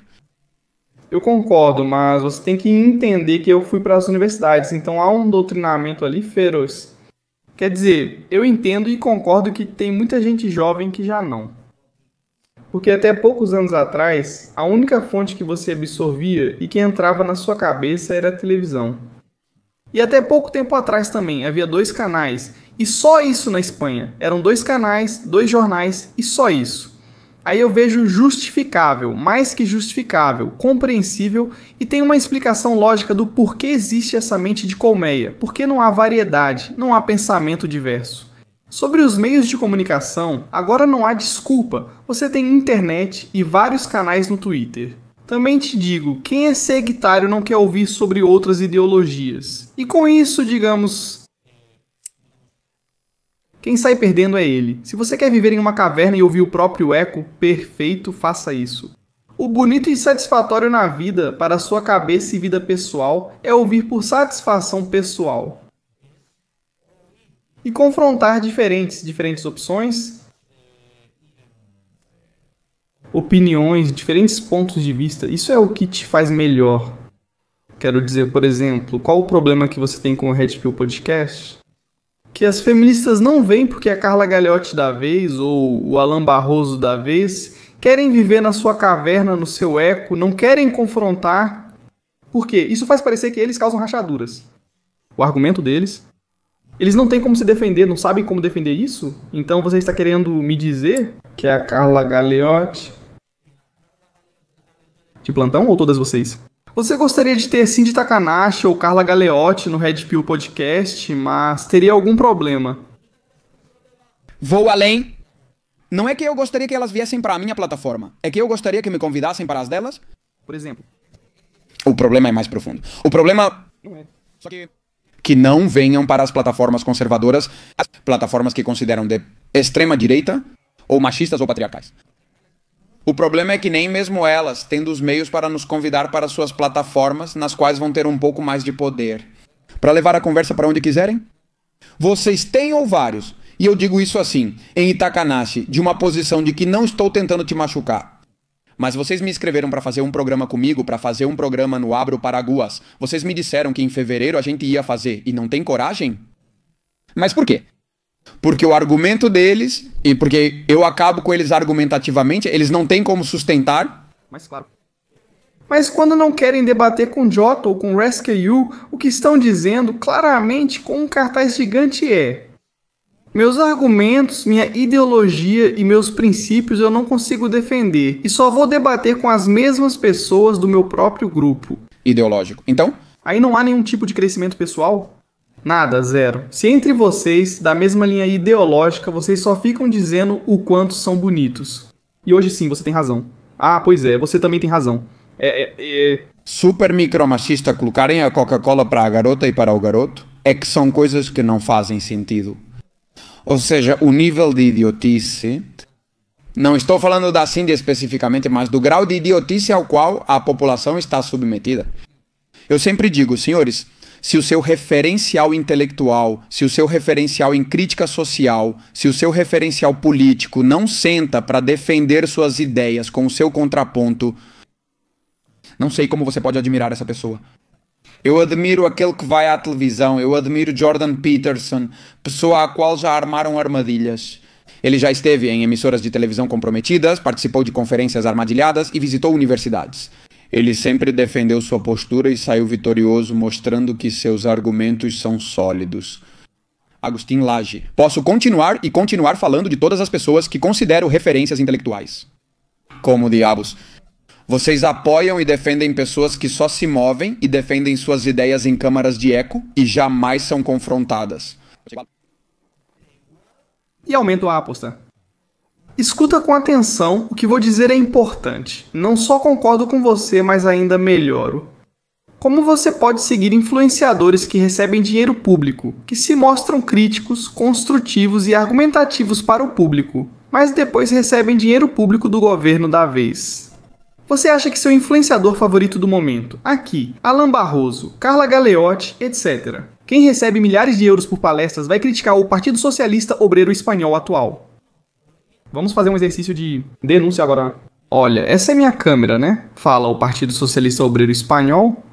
Eu concordo, mas você tem que entender que eu fui para as universidades, então há um doutrinamento ali feroz. Quer dizer, eu entendo e concordo que tem muita gente jovem que já não. Porque até poucos anos atrás, a única fonte que você absorvia e que entrava na sua cabeça era a televisão. E até pouco tempo atrás também, havia 2 canais, e só isso na Espanha. Eram 2 canais, 2 jornais e só isso. Aí eu vejo justificável, mais que justificável, compreensível e tem uma explicação lógica do porquê existe essa mente de colmeia, porque não há variedade, não há pensamento diverso. Sobre os meios de comunicação, agora não há desculpa, você tem internet e vários canais no Twitter. Também te digo, quem é sectário não quer ouvir sobre outras ideologias. E com isso, digamos, quem sai perdendo é ele. Se você quer viver em uma caverna e ouvir o próprio eco, perfeito, faça isso. O bonito e satisfatório na vida, para sua cabeça e vida pessoal, é ouvir por satisfação pessoal. E confrontar diferentes opções, opiniões, diferentes pontos de vista. Isso é o que te faz melhor. Quero dizer, por exemplo, qual o problema que você tem com o Red Pill Podcast? Que as feministas não veem porque a Carla Galeotti da vez ou o Alan Barroso da vez querem viver na sua caverna, no seu eco, não querem confrontar. Por quê? Isso faz parecer que eles causam rachaduras. O argumento deles, eles não têm como se defender, não sabem como defender isso? Então você está querendo me dizer que é a Carla Galeotti de plantão ou todas vocês? Você gostaria de ter Cindy Takanashi ou Carla Galeotti no Red Pill Podcast, mas teria algum problema. Vou além. Não é que eu gostaria que elas viessem para a minha plataforma. É que eu gostaria que me convidassem para as delas. Por exemplo. O problema é mais profundo. O problema... Não é. Só que não venham para as plataformas conservadoras, as plataformas que consideram de extrema direita, ou machistas ou patriarcais. O problema é que nem mesmo elas, tendo os meios para nos convidar para suas plataformas, nas quais vão ter um pouco mais de poder. Para levar a conversa para onde quiserem? Vocês têm ou vários? E eu digo isso assim, em Itakanashi, de uma posição de que não estou tentando te machucar. Mas vocês me escreveram para fazer um programa comigo, para fazer um programa no Abro Paraguas. Vocês me disseram que em fevereiro a gente ia fazer, e não tem coragem? Mas por quê? Porque o argumento deles, e porque eu acabo com eles argumentativamente, eles não têm como sustentar. Mas claro. Mas quando não querem debater com Jota ou com Rescue You, o que estão dizendo claramente com um cartaz gigante é: meus argumentos, minha ideologia e meus princípios eu não consigo defender, e só vou debater com as mesmas pessoas do meu próprio grupo. Ideológico. Então? Aí não há nenhum tipo de crescimento pessoal? Nada, zero. Se entre vocês, da mesma linha ideológica, vocês só ficam dizendo o quanto são bonitos. E hoje sim, você tem razão. Ah, pois é, você também tem razão. Super micromachista colocarem a Coca-Cola para a garota e para o garoto é que são coisas que não fazem sentido. Ou seja, o nível de idiotice... Não estou falando da Cindy especificamente, mas do grau de idiotice ao qual a população está submetida. Eu sempre digo, senhores... Se o seu referencial intelectual, se o seu referencial em crítica social, se o seu referencial político não senta para defender suas ideias com o seu contraponto, não sei como você pode admirar essa pessoa. Eu admiro aquele que vai à televisão, eu admiro Jordan Peterson, pessoa à qual já armaram armadilhas. Ele já esteve em emissoras de televisão comprometidas, participou de conferências armadilhadas e visitou universidades. Ele sempre defendeu sua postura e saiu vitorioso, mostrando que seus argumentos são sólidos. Agustin Laje. Posso continuar e continuar falando de todas as pessoas que considero referências intelectuais. Como diabos? Vocês apoiam e defendem pessoas que só se movem e defendem suas ideias em câmaras de eco e jamais são confrontadas. e aumento a aposta. Escuta com atenção, o que vou dizer é importante. Não só concordo com você, mas ainda melhoro. Como você pode seguir influenciadores que recebem dinheiro público, que se mostram críticos, construtivos e argumentativos para o público, mas depois recebem dinheiro público do governo da vez? Você acha que seu influenciador favorito do momento, aqui, Alan Barroso, Carla Galeotti, etc., quem recebe milhares de euros por palestras vai criticar o Partido Socialista Obreiro Espanhol atual? Vamos fazer um exercício de denúncia agora. Olha, essa é minha câmera, né? Fala o Partido Socialista Obreiro Espanhol.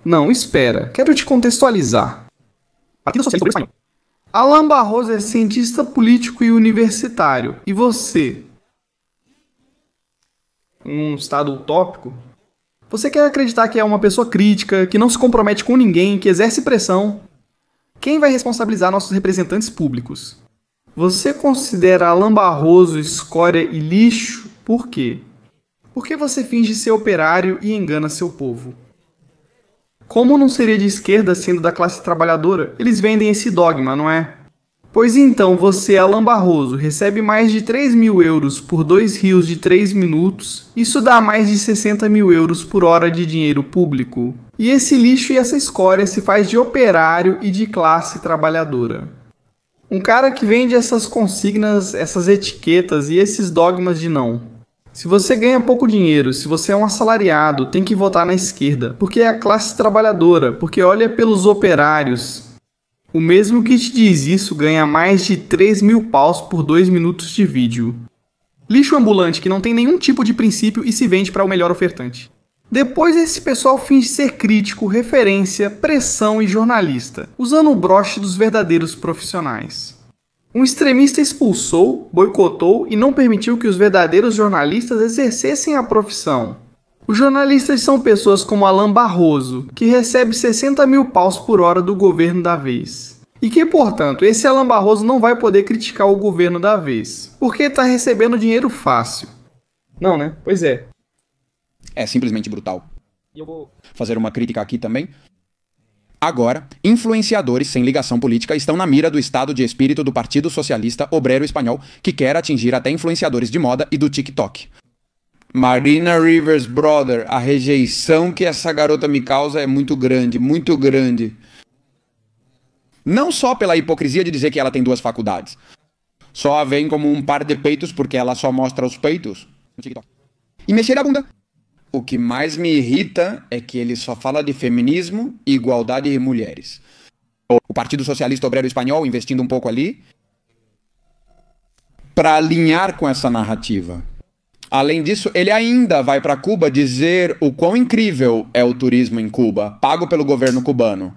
Não, espera, quero te contextualizar. Partido Socialista Obreiro Espanhol. Alan Barroso é cientista político e universitário. E você? Um estado utópico? Você quer acreditar que é uma pessoa crítica, que não se compromete com ninguém, que exerce pressão? Quem vai responsabilizar nossos representantes públicos? Você considera Alan Barroso escória e lixo? Por quê? Porque você finge ser operário e engana seu povo. Como não seria de esquerda sendo da classe trabalhadora? Eles vendem esse dogma, não é? Pois então, você, Alan Barroso, recebe mais de 3 mil euros por 2 rios de 3 minutos, isso dá mais de 60 mil euros por hora de dinheiro público. E esse lixo e essa escória se faz de operário e de classe trabalhadora. Um cara que vende essas consignas, essas etiquetas e esses dogmas de não. Se você ganha pouco dinheiro, se você é um assalariado, tem que votar na esquerda, porque é a classe trabalhadora, porque olha pelos operários. O mesmo que te diz isso ganha mais de 3 mil paus por 2 minutos de vídeo. Lixo ambulante que não tem nenhum tipo de princípio e se vende para o melhor ofertante. Depois esse pessoal finge ser crítico, referência, pressão e jornalista, usando o broche dos verdadeiros profissionais. Um extremista expulsou, boicotou e não permitiu que os verdadeiros jornalistas exercessem a profissão. Os jornalistas são pessoas como Alan Barroso, que recebe 60 mil paus por hora do governo da vez. E que, portanto, esse Alan Barroso não vai poder criticar o governo da vez, porque está recebendo dinheiro fácil. Não, né? Pois é. É simplesmente brutal. E eu vou fazer uma crítica aqui também. Agora, influenciadores sem ligação política estão na mira do estado de espírito do Partido Socialista Obreiro Espanhol, que quer atingir até influenciadores de moda e do TikTok. Marina Rivers, brother, a rejeição que essa garota me causa é muito grande, muito grande. Não só pela hipocrisia de dizer que ela tem 2 faculdades. Só a veem como um par de peitos porque ela só mostra os peitos no TikTok. E mexer a bunda. O que mais me irrita é que ele só fala de feminismo e igualdade de mulheres. O Partido Socialista Obreiro Espanhol investindo um pouco ali para alinhar com essa narrativa. Além disso, ele ainda vai para Cuba dizer o quão incrível é o turismo em Cuba, pago pelo governo cubano.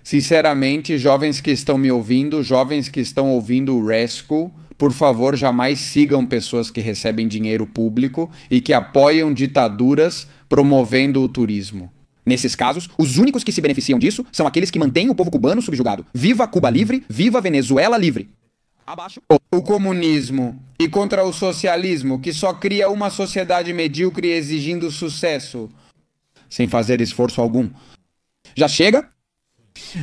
Sinceramente, jovens que estão me ouvindo, jovens que estão ouvindo o Rescue, por favor, jamais sigam pessoas que recebem dinheiro público e que apoiam ditaduras promovendo o turismo. Nesses casos, os únicos que se beneficiam disso são aqueles que mantêm o povo cubano subjugado. Viva Cuba livre, viva Venezuela livre. Abaixo o comunismo e contra o socialismo, que só cria uma sociedade medíocre exigindo sucesso, sem fazer esforço algum. Já chega?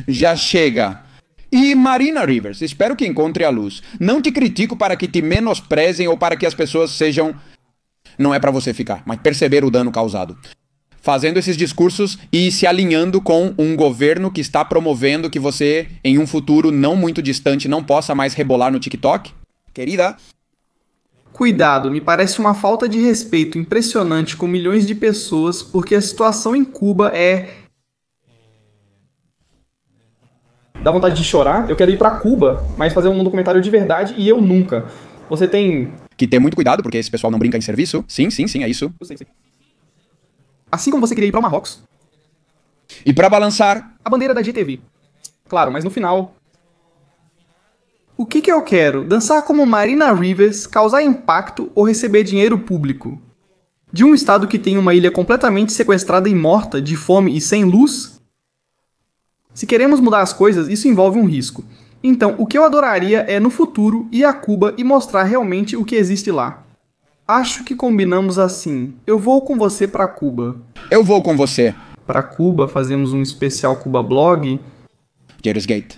Já chega. E Marina Rivers, espero que encontre a luz. Não te critico para que te menosprezem ou para que as pessoas sejam... Não é para você ficar, mas perceber o dano causado. Fazendo esses discursos e se alinhando com um governo que está promovendo que você, em um futuro não muito distante, não possa mais rebolar no TikTok. Querida. Cuidado, me parece uma falta de respeito impressionante com milhões de pessoas, porque a situação em Cuba é... Dá vontade de chorar. Eu quero ir pra Cuba, mas fazer um documentário de verdade e eu nunca. Você tem... Que ter muito cuidado, porque esse pessoal não brinca em serviço. Sim, é isso. Eu sei. Assim como você queria ir para o Marrocos. E para balançar... a bandeira da GTV. Claro, mas no final... O que eu quero? Dançar como Marina Rivers, causar impacto ou receber dinheiro público? De um estado que tem uma ilha completamente sequestrada e morta, de fome e sem luz? Se queremos mudar as coisas, isso envolve um risco. Então, o que eu adoraria é, no futuro, ir a Cuba e mostrar realmente o que existe lá. Acho que combinamos assim. Eu vou com você pra Cuba. Eu vou com você. Pra Cuba, fazemos um especial Cuba Blog. Gate.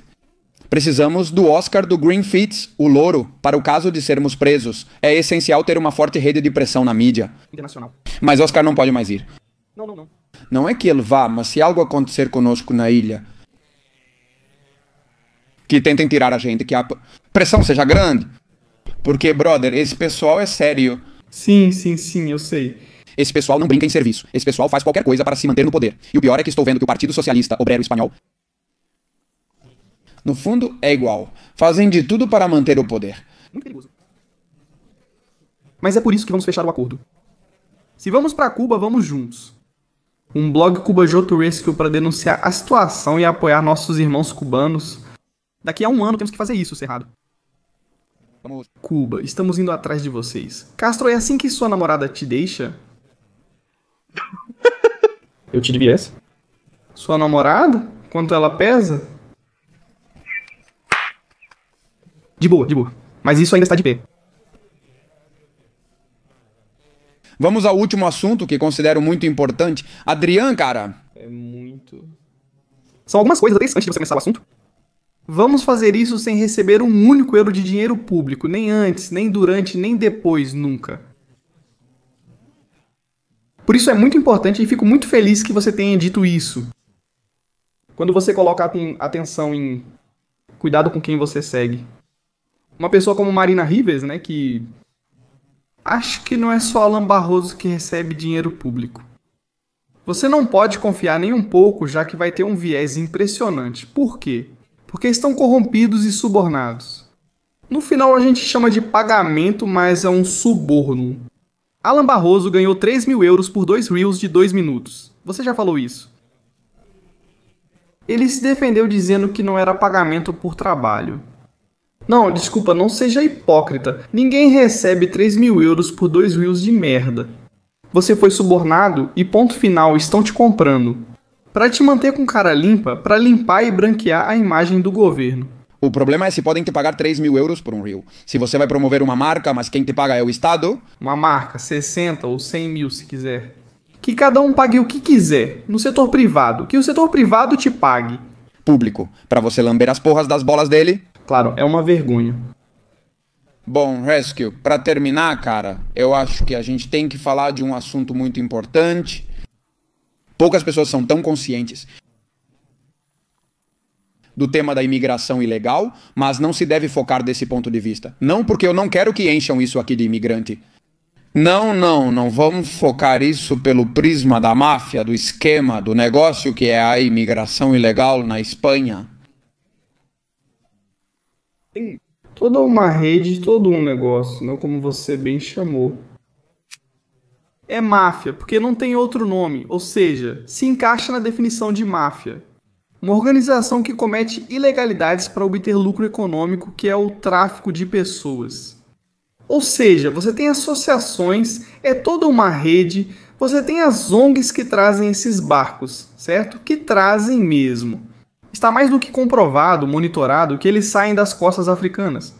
Precisamos do Oscar do Greenfeet, o louro, para o caso de sermos presos. É essencial ter uma forte rede de pressão na mídia. Internacional. Mas Oscar não pode mais ir. Não. Não é que ele vá, mas se algo acontecer conosco na ilha, que tentem tirar a gente, que a pressão seja grande. Porque, brother, esse pessoal é sério. Sim, eu sei. Esse pessoal não brinca em serviço. Esse pessoal faz qualquer coisa para se manter no poder. E o pior é que estou vendo que o Partido Socialista Obrero Espanhol, no fundo, é igual. Fazem de tudo para manter o poder. Muito perigoso. Mas é por isso que vamos fechar o acordo. Se vamos pra Cuba, vamos juntos. Um blog Cubajoto Rescue para denunciar a situação e apoiar nossos irmãos cubanos. Daqui a um ano temos que fazer isso, Cerrado. Vamos. Cuba, estamos indo atrás de vocês. Castro, é assim que sua namorada te deixa? Eu te devia essa? Sua namorada? Quanto ela pesa? De boa. Mas isso ainda está de pé. Vamos ao último assunto que considero muito importante. Adrian, cara. É muito... São algumas coisas até antes de você começar o assunto. Vamos fazer isso sem receber um único euro de dinheiro público. Nem antes, nem durante, nem depois, nunca. Por isso é muito importante e fico muito feliz que você tenha dito isso. Quando você coloca atenção em cuidado com quem você segue. Uma pessoa como Marina Rivers, né, que... Acho que não é só Alan Barroso que recebe dinheiro público. Você não pode confiar nem um pouco, já que vai ter um viés impressionante. Por quê? Porque estão corrompidos e subornados. No final a gente chama de pagamento, mas é um suborno. Alan Barroso ganhou 3 mil euros por 2 reels de 2 minutos. Você já falou isso. Ele se defendeu dizendo que não era pagamento por trabalho. Não, desculpa, não seja hipócrita. Ninguém recebe 3 mil euros por 2 reels de merda. Você foi subornado e ponto final, estão te comprando. Pra te manter com cara limpa, pra limpar e branquear a imagem do governo. O problema é se podem te pagar 3 mil euros por um reel. Se você vai promover uma marca, mas quem te paga é o Estado... Uma marca, 60 ou 100 mil se quiser. Que cada um pague o que quiser, no setor privado. Que o setor privado te pague. Público, pra você lamber as porras das bolas dele... Claro, é uma vergonha. Bom, Rescue, pra terminar, cara, eu acho que a gente tem que falar de um assunto muito importante. Poucas pessoas são tão conscientes do tema da imigração ilegal, mas não se deve focar desse ponto de vista. Não porque eu não quero que encham isso aqui de imigrante. Não vamos focar isso pelo prisma da máfia, do esquema, do negócio que é a imigração ilegal na Espanha. Tem toda uma rede, todo um negócio, não como você bem chamou. É máfia, porque não tem outro nome, ou seja, se encaixa na definição de máfia. Uma organização que comete ilegalidades para obter lucro econômico, que é o tráfico de pessoas. Ou seja, você tem associações, é toda uma rede, você tem as ONGs que trazem esses barcos, certo? Que trazem mesmo. Está mais do que comprovado, monitorado, que eles saem das costas africanas.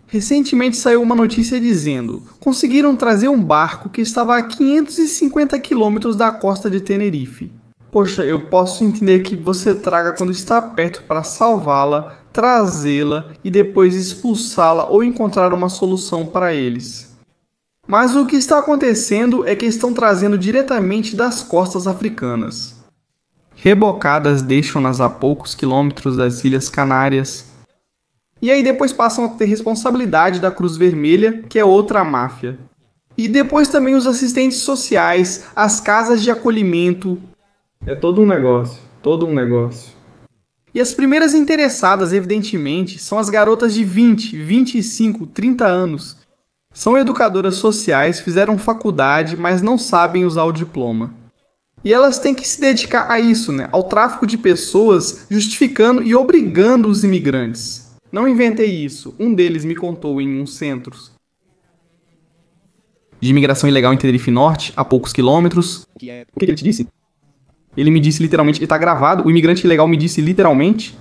Recentemente saiu uma notícia dizendo: conseguiram trazer um barco que estava a 550 quilômetros da costa de Tenerife. Poxa, eu posso entender que você traga quando está perto para salvá-la, trazê-la e depois expulsá-la ou encontrar uma solução para eles. Mas o que está acontecendo é que estão trazendo diretamente das costas africanas. Rebocadas deixam-nas a poucos quilômetros das Ilhas Canárias. E aí depois passam a ter responsabilidade da Cruz Vermelha, que é outra máfia. E depois também os assistentes sociais, as casas de acolhimento. É todo um negócio. E as primeiras interessadas, evidentemente, são as garotas de 20, 25, 30 anos. São educadoras sociais, fizeram faculdade, mas não sabem usar o diploma. E elas têm que se dedicar a isso, né? Ao tráfico de pessoas, justificando e obrigando os imigrantes. Não inventei isso. Um deles me contou em uns centros de imigração ilegal em Tenerife Norte, a poucos quilômetros. O que ele te disse? Ele me disse literalmente, e tá gravado, o imigrante ilegal me disse literalmente.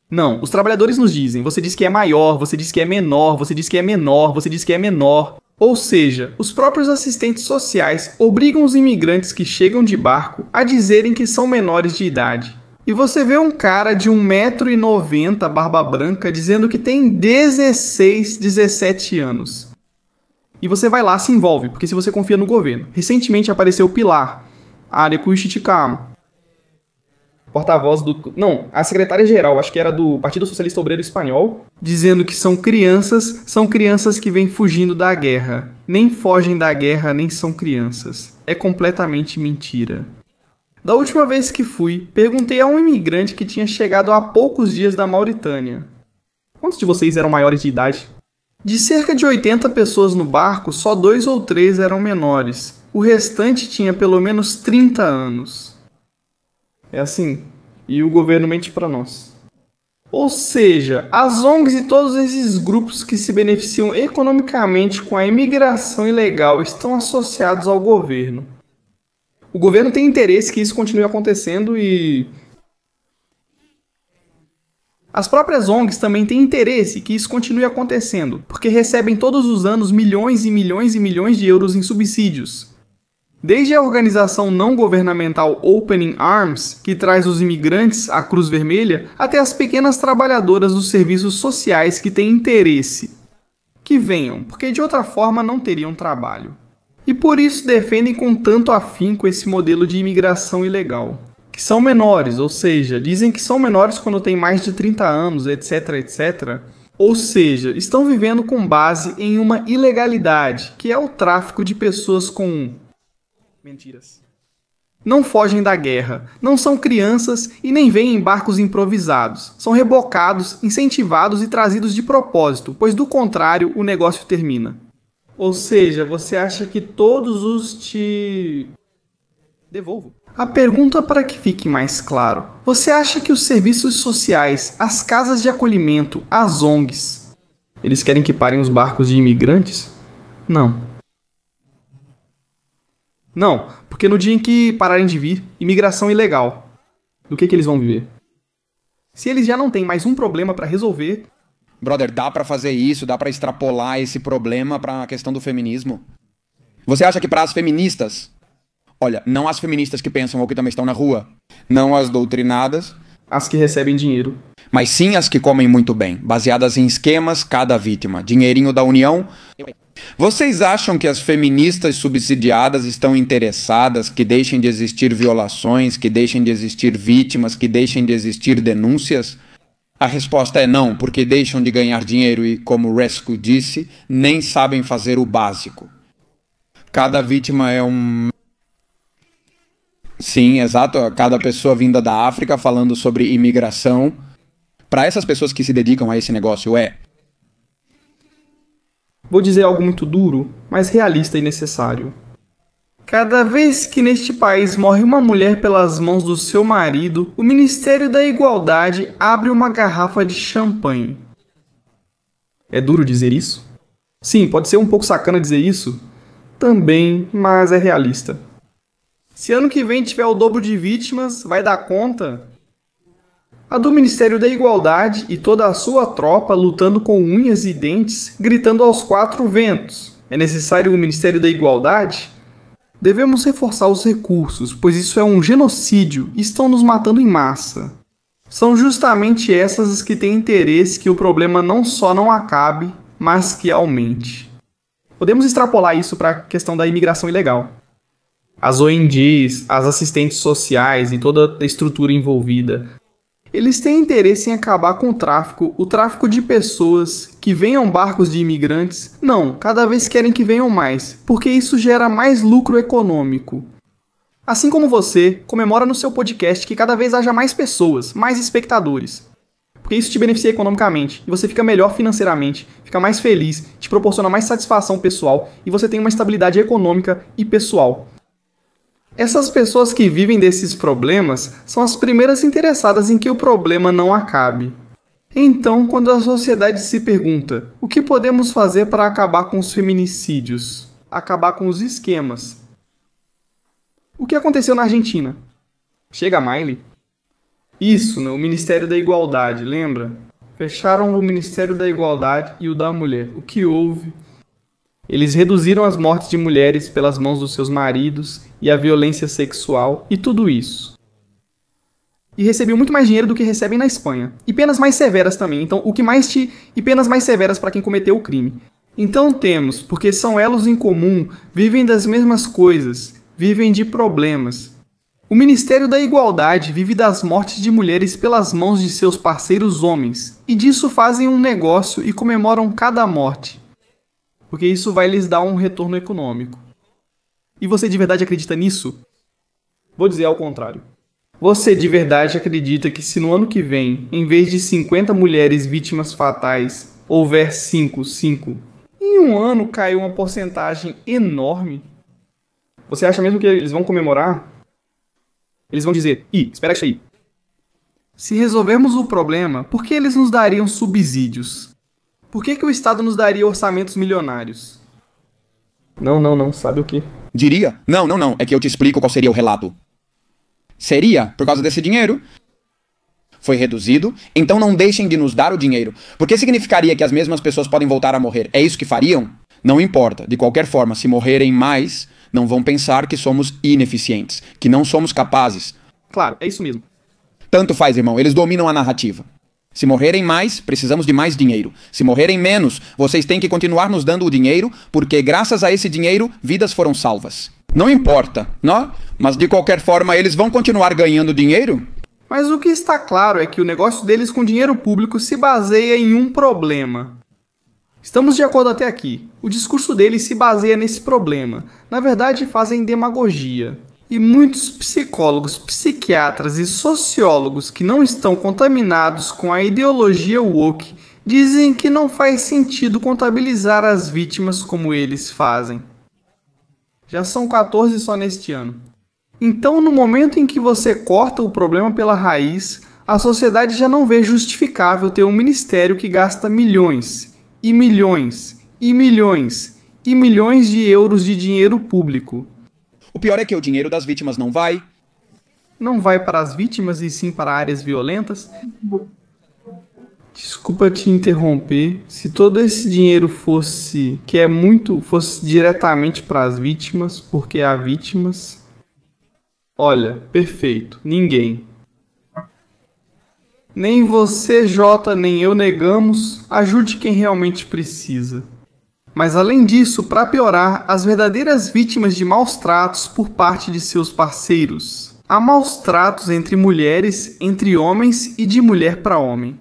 Não, os trabalhadores nos dizem, você diz que é maior, você diz que é menor, você diz que é menor, você diz que é menor. Ou seja, os próprios assistentes sociais obrigam os imigrantes que chegam de barco a dizerem que são menores de idade. E você vê um cara de 1,90 m, barba branca, dizendo que tem 16, 17 anos. E você vai lá, se envolve, porque se você confia no governo. Recentemente apareceu o Pilar, Areco Ichitikama, porta-voz do... Não, a secretária-geral, acho que era do Partido Socialista Obreiro Espanhol, dizendo que são crianças que vêm fugindo da guerra. Nem fogem da guerra, nem são crianças. É completamente mentira. Da última vez que fui, perguntei a um imigrante que tinha chegado há poucos dias da Mauritânia. Quantos de vocês eram maiores de idade? De cerca de 80 pessoas no barco, só 2 ou 3 eram menores. O restante tinha pelo menos 30 anos. É assim, e o governo mente pra nós. Ou seja, as ONGs e todos esses grupos que se beneficiam economicamente com a imigração ilegal estão associados ao governo. O governo tem interesse que isso continue acontecendo e... As próprias ONGs também têm interesse que isso continue acontecendo, porque recebem todos os anos milhões e milhões e milhões de euros em subsídios. Desde a organização não governamental Opening Arms, que traz os imigrantes à Cruz Vermelha, até as pequenas trabalhadoras dos serviços sociais que têm interesse. Que venham, porque de outra forma não teriam trabalho. E por isso defendem com tanto afinco esse modelo de imigração ilegal. Que são menores, ou seja, dizem que são menores quando têm mais de 30 anos, etc, etc. Ou seja, estão vivendo com base em uma ilegalidade, que é o tráfico de pessoas com... Mentiras. Não fogem da guerra, não são crianças e nem vêm em barcos improvisados. São rebocados, incentivados e trazidos de propósito, pois do contrário o negócio termina. Ou seja, você acha que todos os te... Devolvo. A pergunta para que fique mais claro. Você acha que os serviços sociais, as casas de acolhimento, as ONGs, eles querem que parem os barcos de imigrantes? Não. Não, porque no dia em que pararem de vir, imigração ilegal, do que eles vão viver? Se eles já não têm mais um problema para resolver... Brother, dá pra fazer isso, dá pra extrapolar esse problema pra questão do feminismo. Você acha que para as feministas... Olha, não as feministas que pensam ou que também estão na rua, não as doutrinadas... As que recebem dinheiro. Mas sim as que comem muito bem, baseadas em esquemas, cada vítima, dinheirinho da União... Vocês acham que as feministas subsidiadas estão interessadas que deixem de existir violações, que deixem de existir vítimas, que deixem de existir denúncias? A resposta é não, porque deixam de ganhar dinheiro e, como Rescue disse, nem sabem fazer o básico. Cada vítima é um... Sim, exato, cada pessoa vinda da África falando sobre imigração. Para essas pessoas que se dedicam a esse negócio Vou dizer algo muito duro, mas realista e necessário. Cada vez que neste país morre uma mulher pelas mãos do seu marido, o Ministério da Igualdade abre uma garrafa de champanhe. É duro dizer isso? Sim, pode ser um pouco sacana dizer isso? Também, mas é realista. Se ano que vem tiver o dobro de vítimas, vai dar conta? A do Ministério da Igualdade e toda a sua tropa lutando com unhas e dentes, gritando aos 4 ventos. É necessário o Ministério da Igualdade? Devemos reforçar os recursos, pois isso é um genocídio e estão nos matando em massa. São justamente essas as que têm interesse que o problema não só não acabe, mas que aumente. Podemos extrapolar isso para a questão da imigração ilegal. As ONGs, as assistentes sociais e toda a estrutura envolvida, eles têm interesse em acabar com o tráfico de pessoas, que venham barcos de imigrantes. Não, cada vez querem que venham mais, porque isso gera mais lucro econômico. Assim como você, comemora no seu podcast que cada vez haja mais pessoas, mais espectadores. Porque isso te beneficia economicamente, e você fica melhor financeiramente, fica mais feliz, te proporciona mais satisfação pessoal, e você tem uma estabilidade econômica e pessoal. Essas pessoas que vivem desses problemas são as primeiras interessadas em que o problema não acabe. Então, quando a sociedade se pergunta o que podemos fazer para acabar com os feminicídios, acabar com os esquemas? O que aconteceu na Argentina? Chega a Miley? Isso, o Ministério da Igualdade, lembra? Fecharam o Ministério da Igualdade e o da Mulher. O que houve? Eles reduziram as mortes de mulheres pelas mãos dos seus maridos e a violência sexual e tudo isso. e recebiam muito mais dinheiro do que recebem na Espanha. E penas mais severas também. Então, e penas mais severas para quem cometeu o crime. Então temos, porque são elos em comum, vivem das mesmas coisas, vivem de problemas. O Ministério da Igualdade vive das mortes de mulheres pelas mãos de seus parceiros homens, e disso fazem um negócio e comemoram cada morte, porque isso vai lhes dar um retorno econômico. E você de verdade acredita nisso? Vou dizer ao contrário. Você de verdade acredita que se no ano que vem, em vez de 50 mulheres vítimas fatais, houver 5, em um ano caiu uma porcentagem enorme? Você acha mesmo que eles vão comemorar? Eles vão dizer, espera isso aí. Se resolvermos o problema, por que eles nos dariam subsídios? Por que o Estado nos daria orçamentos milionários? Não, sabe o quê? Diria, não, é que eu te explico qual seria o relato. Seria, por causa desse dinheiro, foi reduzido, então não deixem de nos dar o dinheiro. Porque significaria que as mesmas pessoas podem voltar a morrer. É isso que fariam? Não importa. De qualquer forma, se morrerem mais, não vão pensar que somos ineficientes, que não somos capazes. Claro, é isso mesmo. Tanto faz, irmão, eles dominam a narrativa. Se morrerem mais, precisamos de mais dinheiro. Se morrerem menos, vocês têm que continuar nos dando o dinheiro, porque graças a esse dinheiro, vidas foram salvas. Não importa, não? Mas de qualquer forma, eles vão continuar ganhando dinheiro? Mas o que está claro é que o negócio deles com dinheiro público se baseia em um problema. Estamos de acordo até aqui. O discurso deles se baseia nesse problema. Na verdade, fazem demagogia. E muitos psicólogos, psiquiatras e sociólogos que não estão contaminados com a ideologia woke dizem que não faz sentido contabilizar as vítimas como eles fazem. Já são 14 só neste ano. Então, no momento em que você corta o problema pela raiz, a sociedade já não vê justificável ter um ministério que gasta milhões, e milhões, e milhões, e milhões de euros de dinheiro público. O pior é que o dinheiro das vítimas não vai. Não vai para as vítimas e sim para áreas violentas? Desculpa te interromper. Se todo esse dinheiro fosse diretamente para as vítimas, porque há vítimas. Olha, perfeito. Ninguém. Nem você, Jota, nem eu negamos. Ajude quem realmente precisa. Mas além disso, para piorar, as verdadeiras vítimas de maus tratos por parte de seus parceiros. Há maus tratos entre mulheres, entre homens e de mulher para homem.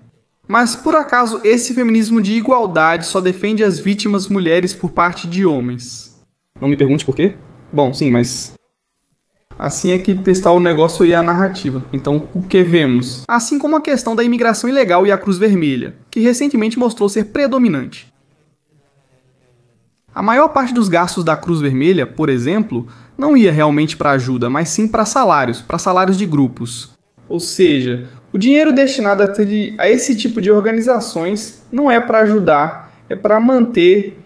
Mas por acaso esse feminismo de igualdade só defende as vítimas mulheres por parte de homens? Não me pergunte por quê? Bom, sim, mas assim é que testar o negócio e a narrativa. Então, o que vemos? Assim como a questão da imigração ilegal e a Cruz Vermelha, que recentemente mostrou ser predominante. A maior parte dos gastos da Cruz Vermelha, por exemplo, não ia realmente para ajuda, mas sim para salários de grupos. Ou seja, o dinheiro destinado a esse tipo de organizações não é para ajudar, é para manter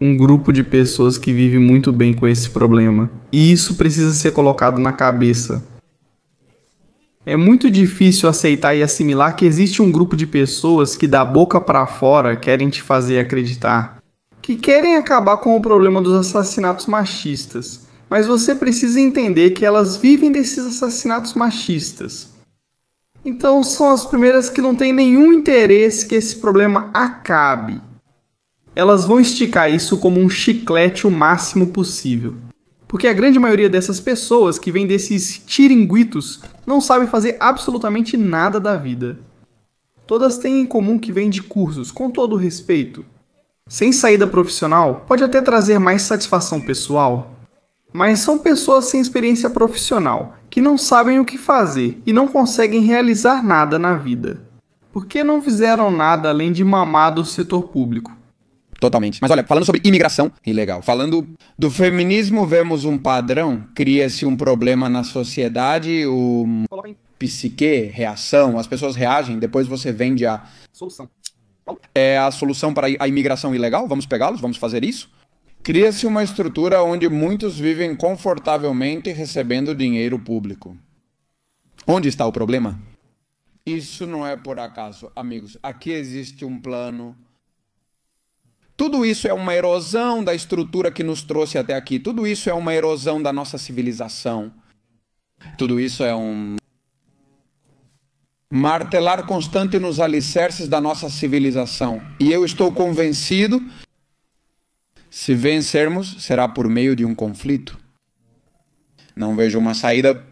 um grupo de pessoas que vive muito bem com esse problema. E isso precisa ser colocado na cabeça. É muito difícil aceitar e assimilar que existe um grupo de pessoas que da boca para fora querem te fazer acreditar, que querem acabar com o problema dos assassinatos machistas. Mas você precisa entender que elas vivem desses assassinatos machistas. Então são as primeiras que não têm nenhum interesse que esse problema acabe. Elas vão esticar isso como um chiclete o máximo possível. Porque a grande maioria dessas pessoas que vêm desses tiringuitos não sabe fazer absolutamente nada da vida. Todas têm em comum que vêm de cursos, com todo o respeito. Sem saída profissional, pode até trazer mais satisfação pessoal. Mas são pessoas sem experiência profissional, que não sabem o que fazer e não conseguem realizar nada na vida. Porque não fizeram nada além de mamar do setor público. Totalmente. Mas olha, falando sobre imigração ilegal, falando do feminismo, vemos um padrão, cria-se um problema na sociedade, o psique, reação, as pessoas reagem, depois você vende a solução. É a solução para a imigração ilegal? Vamos pegá-los? Vamos fazer isso? Cria-se uma estrutura onde muitos vivem confortavelmente recebendo dinheiro público. Onde está o problema? Isso não é por acaso, amigos. Aqui existe um plano. Tudo isso é uma erosão da estrutura que nos trouxe até aqui. Tudo isso é uma erosão da nossa civilização. Tudo isso é martelar constante nos alicerces da nossa civilização. E eu estou convencido, se vencermos, será por meio de um conflito. Não vejo uma saída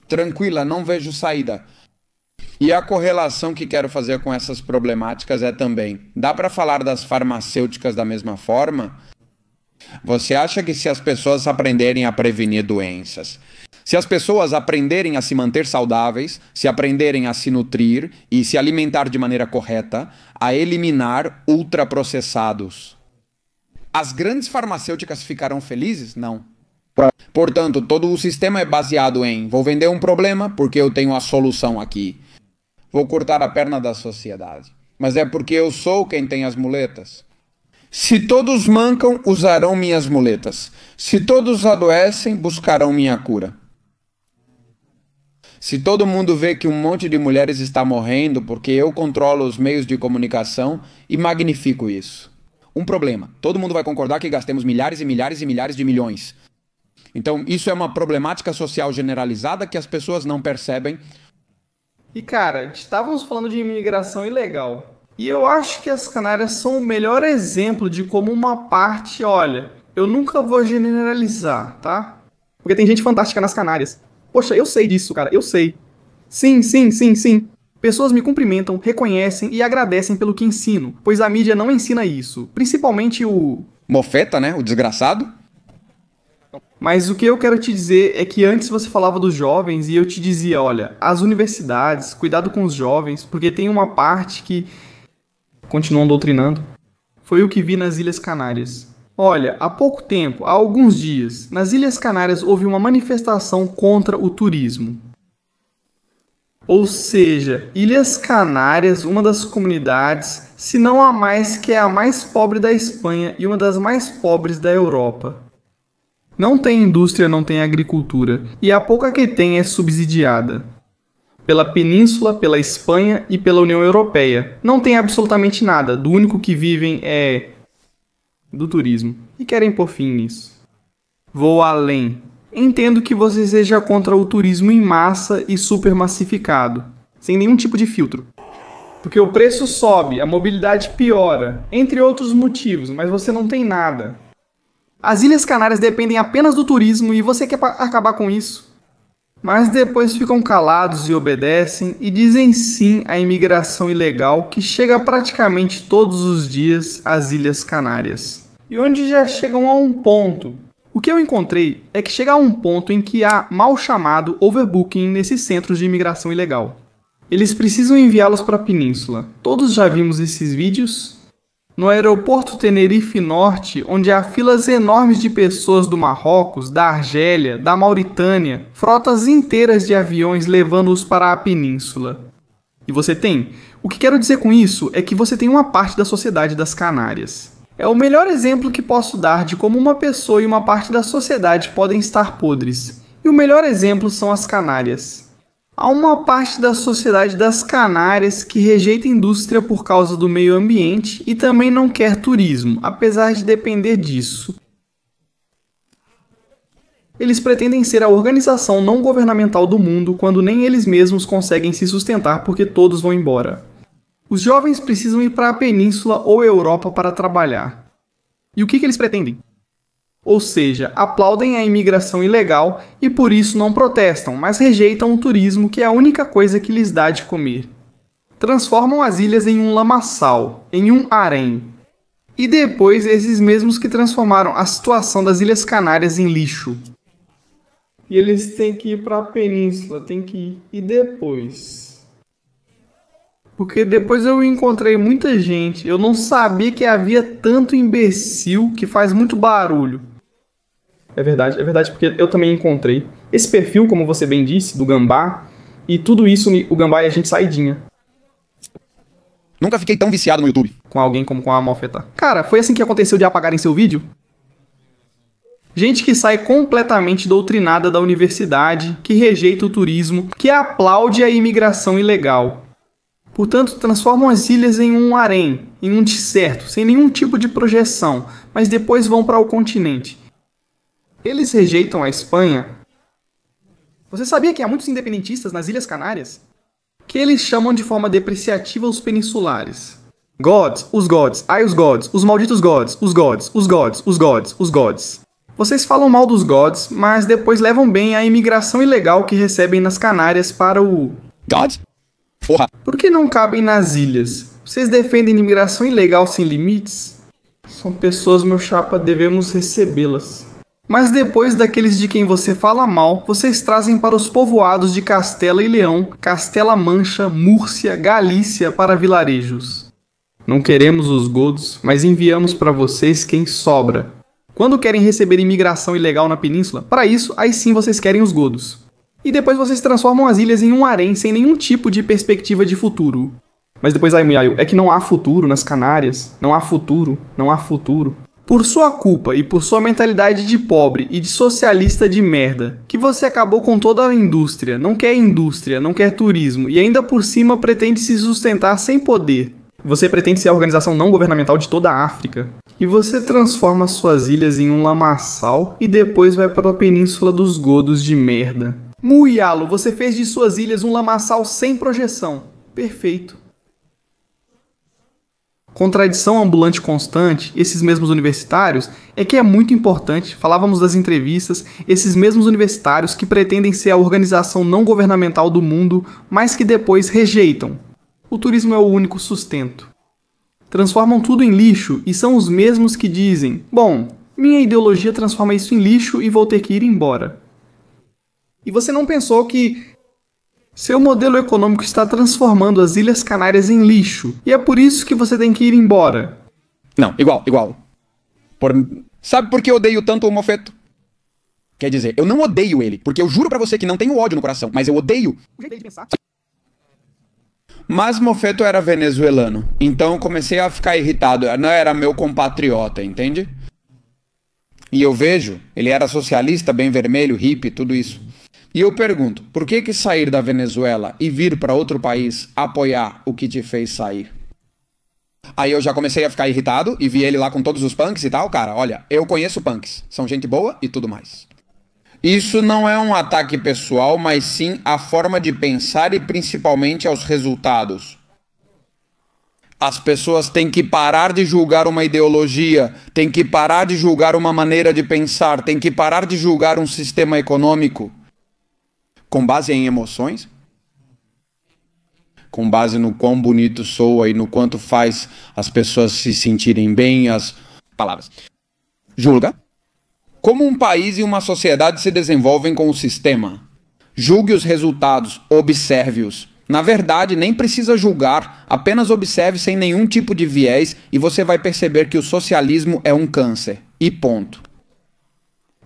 tranquila, não vejo saída. E a correlação que quero fazer com essas problemáticas é também, dá para falar das farmacêuticas da mesma forma? Você acha que se as pessoas aprenderem a prevenir doenças, se as pessoas aprenderem a se manter saudáveis, se aprenderem a se nutrir e se alimentar de maneira correta, a eliminar ultraprocessados, as grandes farmacêuticas ficarão felizes? Não. Portanto, todo o sistema é baseado em vou vender um problema porque eu tenho a solução aqui. Vou cortar a perna da sociedade. Mas é porque eu sou quem tem as muletas. Se todos mancam, usarão minhas muletas. Se todos adoecem, buscarão minha cura. Se todo mundo vê que um monte de mulheres está morrendo porque eu controlo os meios de comunicação e magnifico isso. Um problema. Todo mundo vai concordar que gastemos milhares e milhares e milhares de milhões. Então, isso é uma problemática social generalizada que as pessoas não percebem. E cara, estávamos falando de imigração ilegal. E eu acho que as Canárias são o melhor exemplo de como uma parte, olha, eu nunca vou generalizar, tá? Porque tem gente fantástica nas Canárias. Poxa, eu sei disso, cara, eu sei. Sim. Pessoas me cumprimentam, reconhecem e agradecem pelo que ensino, pois a mídia não ensina isso. Principalmente o... Mofeta, né? O desgraçado. Mas o que eu quero te dizer é que antes você falava dos jovens e eu te dizia, olha, as universidades, cuidado com os jovens, porque tem uma parte que continuam doutrinando. Foi o que vi nas Ilhas Canárias. Olha, há pouco tempo, há alguns dias, nas Ilhas Canárias houve uma manifestação contra o turismo. Ou seja, Ilhas Canárias, uma das comunidades, se não a mais, que é a mais pobre da Espanha e uma das mais pobres da Europa. Não tem indústria, não tem agricultura, e a pouca que tem é subsidiada pela Península, pela Espanha e pela União Europeia. Não tem absolutamente nada, do único que vivem é do turismo, e querem pôr fim nisso. Vou além. Entendo que você seja contra o turismo em massa e supermassificado, sem nenhum tipo de filtro. Porque o preço sobe, a mobilidade piora, entre outros motivos, mas você não tem nada. As Ilhas Canárias dependem apenas do turismo e você quer acabar com isso. Mas depois ficam calados e obedecem e dizem sim à imigração ilegal que chega praticamente todos os dias às Ilhas Canárias. E onde já chegam a um ponto. O que eu encontrei é que chega a um ponto em que há mal chamado overbooking nesses centros de imigração ilegal. Eles precisam enviá-los para a península. Todos já vimos esses vídeos? No aeroporto Tenerife Norte, onde há filas enormes de pessoas do Marrocos, da Argélia, da Mauritânia, frotas inteiras de aviões levando-os para a península. E você tem? O que quero dizer com isso é que você tem uma parte da sociedade das Canárias. É o melhor exemplo que posso dar de como uma pessoa e uma parte da sociedade podem estar podres. E o melhor exemplo são as Canárias. Há uma parte da sociedade das Canárias que rejeita a indústria por causa do meio ambiente e também não quer turismo, apesar de depender disso. Eles pretendem ser a organização não governamental do mundo quando nem eles mesmos conseguem se sustentar porque todos vão embora. Os jovens precisam ir para a Península ou Europa para trabalhar. E o que eles pretendem? Ou seja, aplaudem a imigração ilegal e por isso não protestam, mas rejeitam o turismo, que é a única coisa que lhes dá de comer. Transformam as ilhas em um lamaçal, em um harém. E depois esses mesmos que transformaram a situação das Ilhas Canárias em lixo. E eles têm que ir para a península, têm que ir. E depois? Porque depois eu encontrei muita gente, eu não sabia que havia tanto imbecil que faz muito barulho. É verdade, porque eu também encontrei esse perfil, como você bem disse, do Gambá, e tudo isso, o Gambá e a gente saidinha. Nunca fiquei tão viciado no YouTube. Com alguém como com a Mofeta. Cara, foi assim que aconteceu de apagarem seu vídeo? Gente que sai completamente doutrinada da universidade, que rejeita o turismo, que aplaude a imigração ilegal. Portanto, transformam as ilhas em um harém, em um deserto, sem nenhum tipo de projeção, mas depois vão para o continente. Eles rejeitam a Espanha Você sabia que há muitos independentistas nas Ilhas Canárias? Que eles chamam de forma depreciativa os peninsulares. Gods, os gods, ai os gods, os malditos gods, os gods, os gods, os gods, os gods. Vocês falam mal dos gods, mas depois levam bem a imigração ilegal que recebem nas Canárias para o... Gods? Porra. Por que não cabem nas ilhas? Vocês defendem imigração ilegal sem limites? São pessoas, meu chapa, devemos recebê-las. Mas depois daqueles de quem você fala mal, vocês trazem para os povoados de Castela e Leão, Castela-Mancha, Múrcia, Galícia para vilarejos. Não queremos os godos, mas enviamos para vocês quem sobra. Quando querem receber imigração ilegal na península, para isso, aí sim vocês querem os godos. E depois vocês transformam as ilhas em um harém sem nenhum tipo de perspectiva de futuro. Mas depois, Muiaio, é que não há futuro nas Canárias. Não há futuro, não há futuro. Por sua culpa e por sua mentalidade de pobre e de socialista de merda, que você acabou com toda a indústria, não quer turismo e ainda por cima pretende se sustentar sem poder. Você pretende ser a organização não governamental de toda a África. E você transforma suas ilhas em um lamaçal e depois vai para a península dos godos de merda. Muialo, você fez de suas ilhas um lamaçal sem projeção. Perfeito. Contradição ambulante constante, esses mesmos universitários, é que é muito importante, falávamos das entrevistas, esses mesmos universitários que pretendem ser a organização não governamental do mundo, mas que depois rejeitam. O turismo é o único sustento. Transformam tudo em lixo e são os mesmos que dizem: bom, minha ideologia transforma isso em lixo e vou ter que ir embora. E você não pensou que seu modelo econômico está transformando as Ilhas Canárias em lixo, e é por isso que você tem que ir embora. Não, igual. Sabe por que eu odeio tanto o Mofeto? Quer dizer, eu não odeio ele, porque eu juro pra você que não tenho ódio no coração, mas eu odeio O jeito dele pensar. Mas Mofeto era venezuelano, então eu comecei a ficar irritado. Não era meu compatriota, entende? E eu vejo, ele era socialista, bem vermelho, hippie, tudo isso. E eu pergunto, por que sair da Venezuela e vir para outro país apoiar o que te fez sair? Aí eu já comecei a ficar irritado e vi ele lá com todos os punks e tal. Cara, olha, eu conheço punks, são gente boa e tudo mais. Isso não é um ataque pessoal, mas sim a forma de pensar e principalmente aos resultados. As pessoas têm que parar de julgar uma ideologia, têm que parar de julgar uma maneira de pensar, têm que parar de julgar um sistema econômico com base em emoções, com base no quão bonito soa e no quanto faz as pessoas se sentirem bem, as palavras. Julga como um país e uma sociedade se desenvolvem com o sistema. Julgue os resultados, observe-os. Na verdade, nem precisa julgar, apenas observe sem nenhum tipo de viés e você vai perceber que o socialismo é um câncer. E ponto.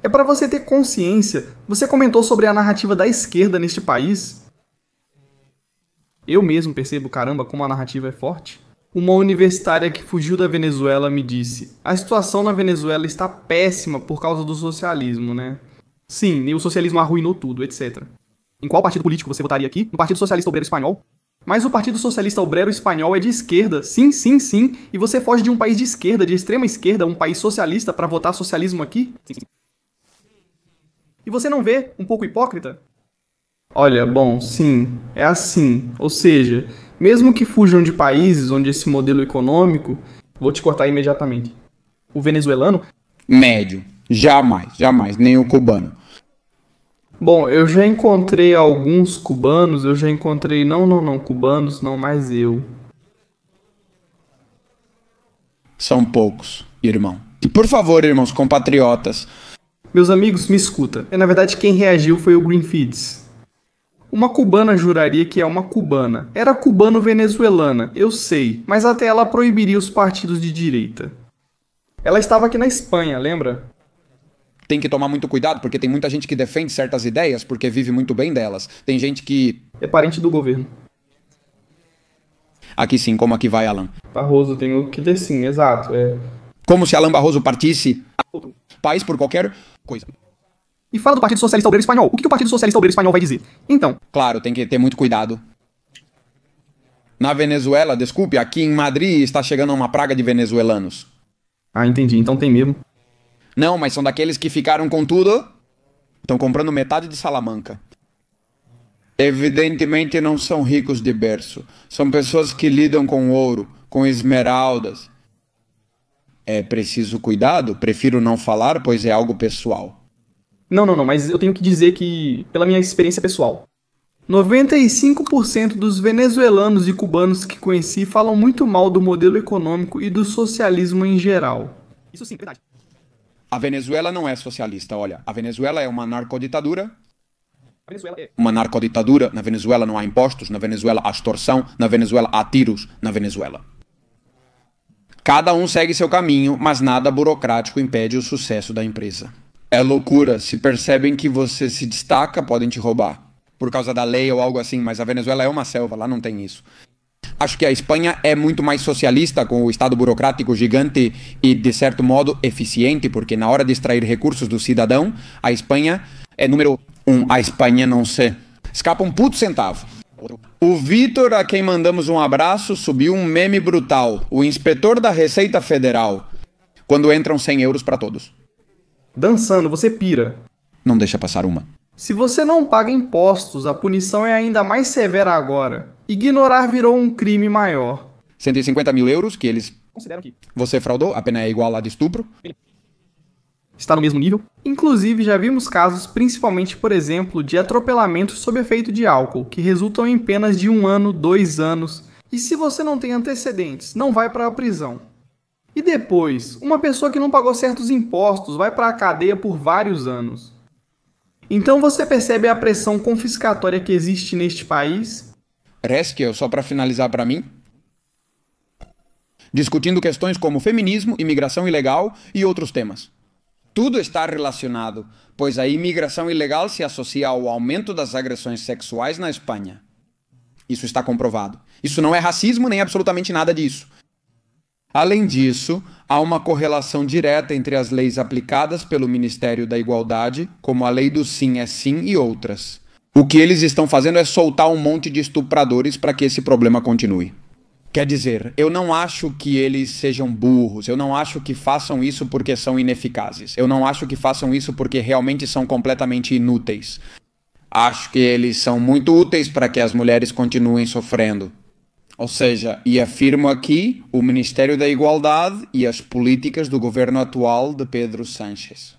É para você ter consciência. Você comentou sobre a narrativa da esquerda neste país. Eu mesmo percebo, caramba, como a narrativa é forte. Uma universitária que fugiu da Venezuela me disse: a situação na Venezuela está péssima por causa do socialismo, né? Sim, e o socialismo arruinou tudo, etc. Em qual partido político você votaria aqui? No Partido Socialista Obrero Espanhol? Mas o Partido Socialista Obrero Espanhol é de esquerda, sim, e você foge de um país de esquerda, de extrema esquerda, um país socialista, para votar socialismo aqui? Sim. E você não vê um pouco hipócrita? Olha, bom, sim, é assim. Ou seja, mesmo que fujam de países onde esse modelo econômico... Vou te cortar imediatamente. O venezuelano... Médio. Jamais. Nem o cubano. Bom, eu já encontrei alguns cubanos, eu já encontrei... Não, cubanos não, mas eu. São poucos, irmão. E por favor, irmãos compatriotas... Meus amigos, me escuta. Na verdade, quem reagiu foi o Greenpeace. Uma cubana juraria que é uma cubana. Era cubano-venezuelana, eu sei, mas até ela proibiria os partidos de direita. Ela estava aqui na Espanha, lembra? Tem que tomar muito cuidado, porque tem muita gente que defende certas ideias porque vive muito bem delas. Tem gente que... É parente do governo. Aqui sim, como aqui vai, Alan? Barroso, tenho que ter sim, exato. Como se Alan Barroso partisse país por qualquer coisa. E fala do Partido Socialista Obrero Espanhol. O que o Partido Socialista Obrero Espanhol vai dizer? Então... Claro, tem que ter muito cuidado. Na Venezuela, desculpe, aqui em Madrid está chegando uma praga de venezuelanos. Ah, entendi. Então tem mesmo. Não, mas são daqueles que ficaram com tudo. Estão comprando metade de Salamanca. Evidentemente não são ricos de berço. São pessoas que lidam com ouro, com esmeraldas. É preciso cuidado? Prefiro não falar, pois é algo pessoal. Não, mas eu tenho que dizer que, pela minha experiência pessoal, 95% dos venezuelanos e cubanos que conheci falam muito mal do modelo econômico e do socialismo em geral. Isso sim, verdade. A Venezuela não é socialista, olha. A Venezuela é uma narcoditadura. A Venezuela é Uma narcoditadura. Na Venezuela não há impostos. Na Venezuela há extorsão. Na Venezuela há tiros. Na Venezuela. Cada um segue seu caminho, mas nada burocrático impede o sucesso da empresa. É loucura. Se percebem que você se destaca, podem te roubar. Por causa da lei ou algo assim, mas a Venezuela é uma selva, lá não tem isso. Acho que a Espanha é muito mais socialista, com o Estado burocrático gigante e, de certo modo, eficiente, porque na hora de extrair recursos do cidadão, a Espanha é número 1. A Espanha não se escapa um puto centavo. O Vitor, a quem mandamos um abraço, subiu um meme brutal. O inspetor da Receita Federal. Quando entram 100 euros para todos. dançando, você pira. Não deixa passar uma. Se você não paga impostos, a punição é ainda mais severa agora. Ignorar virou um crime maior. 150 mil euros que eles Consideram que você fraudou, a pena é igual à de estupro. está no mesmo nível. Inclusive, já vimos casos, principalmente, por exemplo, de atropelamentos sob efeito de álcool, que resultam em penas de 1 ano, 2 anos. E se você não tem antecedentes, não vai para a prisão. E depois, uma pessoa que não pagou certos impostos vai para a cadeia por vários anos. Então você percebe a pressão confiscatória que existe neste país? Rescue, só para finalizar para mim. Discutindo questões como feminismo, imigração ilegal e outros temas. Tudo está relacionado, pois a imigração ilegal se associa ao aumento das agressões sexuais na Espanha. Isso está comprovado. Isso não é racismo nem absolutamente nada disso. Além disso, há uma correlação direta entre as leis aplicadas pelo Ministério da Igualdade, como a lei do sim é sim e outras. O que eles estão fazendo é soltar um monte de estupradores para que esse problema continue. Quer dizer, eu não acho que eles sejam burros, eu não acho que façam isso porque são ineficazes, eu não acho que façam isso porque realmente são completamente inúteis. Acho que eles são muito úteis para que as mulheres continuem sofrendo. Ou seja, e afirmo aqui o Ministério da Igualdade e as políticas do governo atual de Pedro Sánchez.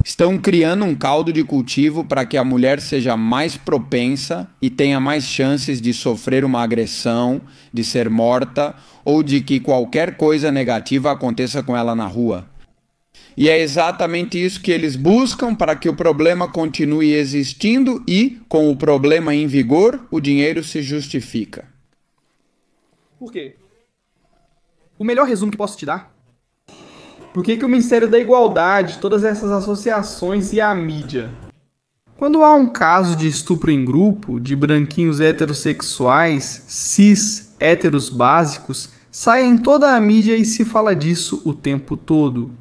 Estão criando um caldo de cultivo para que a mulher seja mais propensa e tenha mais chances de sofrer uma agressão, de ser morta ou de que qualquer coisa negativa aconteça com ela na rua. E é exatamente isso que eles buscam para que o problema continue existindo e, com o problema em vigor, o dinheiro se justifica. Por quê? O melhor resumo que posso te dar? Por que o Ministério da Igualdade, todas essas associações e a mídia? Quando há um caso de estupro em grupo, de branquinhos heterossexuais, cis, héteros básicos, sai em toda a mídia e se fala disso o tempo todo.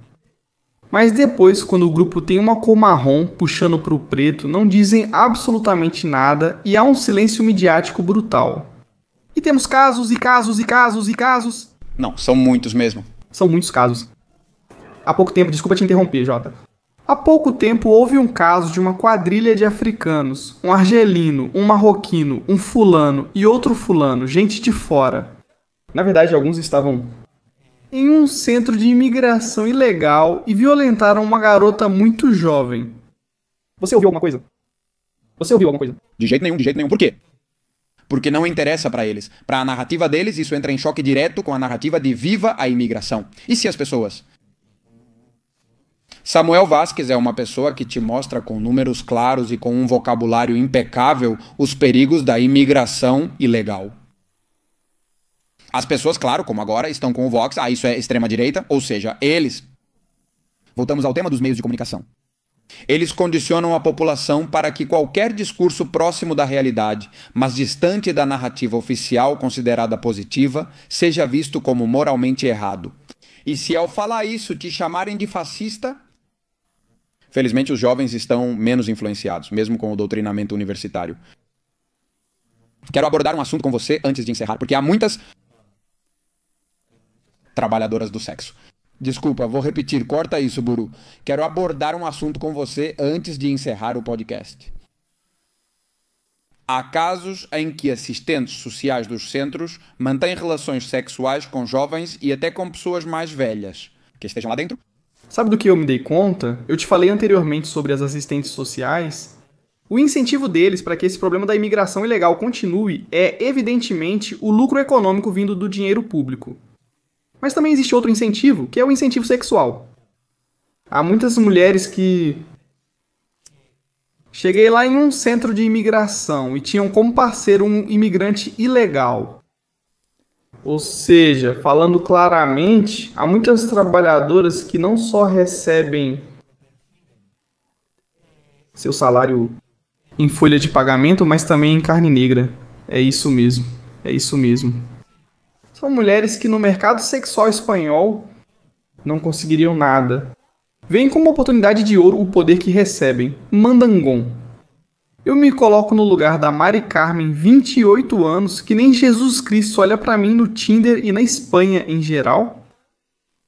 Mas depois, quando o grupo tem uma cor marrom puxando para o preto, não dizem absolutamente nada e há um silêncio midiático brutal. E temos casos e casos e casos e casos. Não, são muitos mesmo. São muitos casos. Há pouco tempo, desculpa te interromper, Jota. Há pouco tempo houve um caso de uma quadrilha de africanos, um argelino, um marroquino, um fulano e outro fulano, gente de fora. Na verdade, alguns estavam em um centro de imigração ilegal e violentaram uma garota muito jovem. Você ouviu alguma coisa? Você ouviu alguma coisa? De jeito nenhum, de jeito nenhum. Por quê? Porque não interessa para eles. Para a narrativa deles, isso entra em choque direto com a narrativa de viva a imigração. E se as pessoas... Samuel Vázquez é uma pessoa que te mostra com números claros e com um vocabulário impecável os perigos da imigração ilegal. As pessoas, claro, como agora, estão com o Vox, isso é extrema-direita, ou seja, eles... Voltamos ao tema dos meios de comunicação. Eles condicionam a população para que qualquer discurso próximo da realidade, mas distante da narrativa oficial considerada positiva, seja visto como moralmente errado. E se ao falar isso te chamarem de fascista... Felizmente os jovens estão menos influenciados, mesmo com o doutrinamento universitário. Quero abordar um assunto com você antes de encerrar, porque há muitas trabalhadoras do sexo. Desculpa, vou repetir, corta isso, Buru. Quero abordar um assunto com você antes de encerrar o podcast. Há casos em que assistentes sociais dos centros mantêm relações sexuais com jovens e até com pessoas mais velhas que estejam lá dentro. Sabe do que eu me dei conta? Eu te falei anteriormente sobre as assistentes sociais. O incentivo deles para que esse problema da imigração ilegal continue é, evidentemente, o lucro econômico vindo do dinheiro público. Mas também existe outro incentivo, que é o incentivo sexual. Há muitas mulheres que... Cheguei lá em um centro de imigração e tinham como parceiro um imigrante ilegal. Ou seja, falando claramente, há muitas trabalhadoras que não só recebem seu salário em folha de pagamento, mas também em carne negra. É isso mesmo, é isso mesmo. São mulheres que no mercado sexual espanhol não conseguiriam nada. Veem como oportunidade de ouro o poder que recebem. Mandangon. Eu me coloco no lugar da Mari Carmen, 28 anos, que nem Jesus Cristo olha pra mim no Tinder e na Espanha em geral.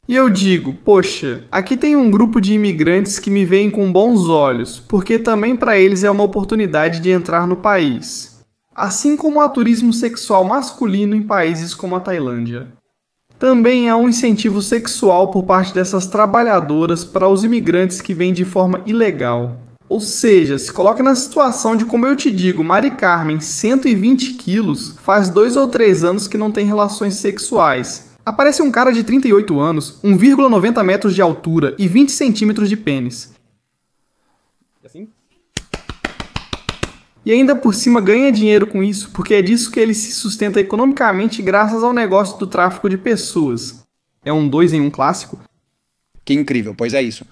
E eu digo, poxa, aqui tem um grupo de imigrantes que me veem com bons olhos, porque também para eles é uma oportunidade de entrar no país. Assim como há turismo sexual masculino em países como a Tailândia. Também há um incentivo sexual por parte dessas trabalhadoras para os imigrantes que vêm de forma ilegal. Ou seja, se coloca na situação de, como eu te digo, Mari Carmen, 120 quilos, faz 2 ou 3 anos que não tem relações sexuais. Aparece um cara de 38 anos, 1,90 metros de altura e 20 centímetros de pênis. Assim? E ainda por cima ganha dinheiro com isso, porque é disso que ele se sustenta economicamente graças ao negócio do tráfico de pessoas. É um 2 em 1 clássico? Que incrível, pois é isso.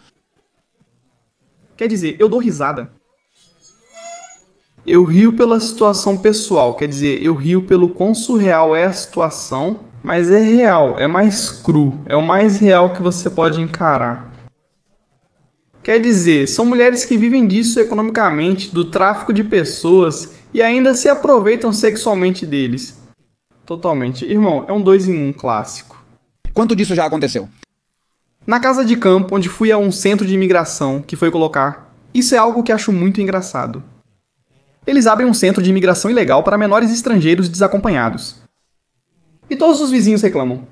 Quer dizer, eu dou risada. Eu rio pela situação pessoal, quer dizer, eu rio pelo quão surreal é a situação, mas é real, é mais cru, é o mais real que você pode encarar. Quer dizer, são mulheres que vivem disso economicamente, do tráfico de pessoas, e ainda se aproveitam sexualmente deles. Totalmente. Irmão, é um 2 em 1 clássico. Quanto disso já aconteceu? Na casa de campo, onde fui a um centro de imigração, que foi colocar, isso é algo que acho muito engraçado. Eles abrem um centro de imigração ilegal para menores estrangeiros desacompanhados. E todos os vizinhos reclamam.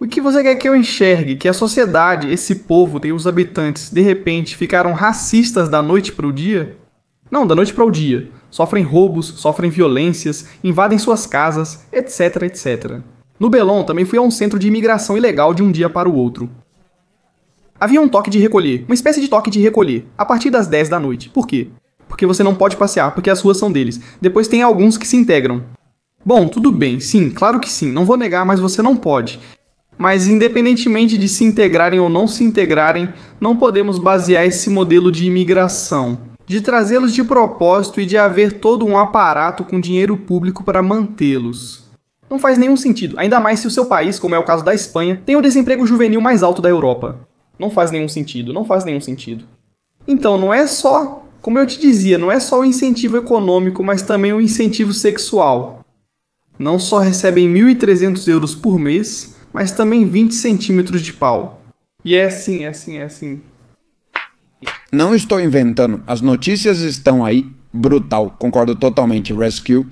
O que você quer que eu enxergue? Que a sociedade, esse povo, tem os habitantes, de repente, ficaram racistas da noite para o dia? Não, da noite para o dia. Sofrem roubos, sofrem violências, invadem suas casas, etc, etc. No Belon, também fui a um centro de imigração ilegal de um dia para o outro. Havia um toque de recolher, uma espécie de toque de recolher, a partir das 10 da noite. Por quê? Porque você não pode passear, porque as ruas são deles. Depois tem alguns que se integram. Bom, tudo bem, sim, claro que sim, não vou negar, mas você não pode. Mas independentemente de se integrarem ou não se integrarem, não podemos basear esse modelo de imigração, de trazê-los de propósito e de haver todo um aparato com dinheiro público para mantê-los. Não faz nenhum sentido, ainda mais se o seu país, como é o caso da Espanha, tem o desemprego juvenil mais alto da Europa. Não faz nenhum sentido, não faz nenhum sentido. Então, não é só, como eu te dizia, não é só o incentivo econômico, mas também o incentivo sexual. Não só recebem 1.300 euros por mês, mas também 20 centímetros de pau. E é assim, é assim, é assim. Não estou inventando, as notícias estão aí, brutal, concordo totalmente, Rescue.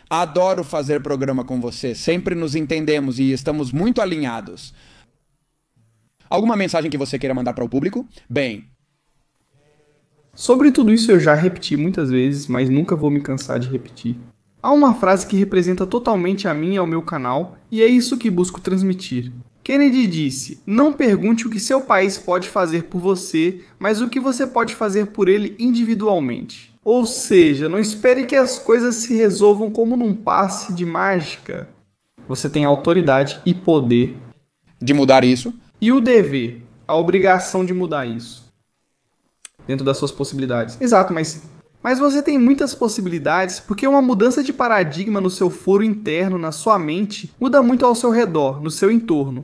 Adoro fazer programa com você, sempre nos entendemos e estamos muito alinhados. Alguma mensagem que você queira mandar para o público? Bem... Sobre tudo isso eu já repeti muitas vezes, mas nunca vou me cansar de repetir. Há uma frase que representa totalmente a mim e ao meu canal, e é isso que busco transmitir. Kennedy disse, não pergunte o que seu país pode fazer por você, mas o que você pode fazer por ele individualmente. Ou seja, não espere que as coisas se resolvam como num passe de mágica. Você tem autoridade e poder. De mudar isso? E o dever, a obrigação de mudar isso. Dentro das suas possibilidades. Exato, mas você tem muitas possibilidades porque uma mudança de paradigma no seu foro interno, na sua mente, muda muito ao seu redor, no seu entorno.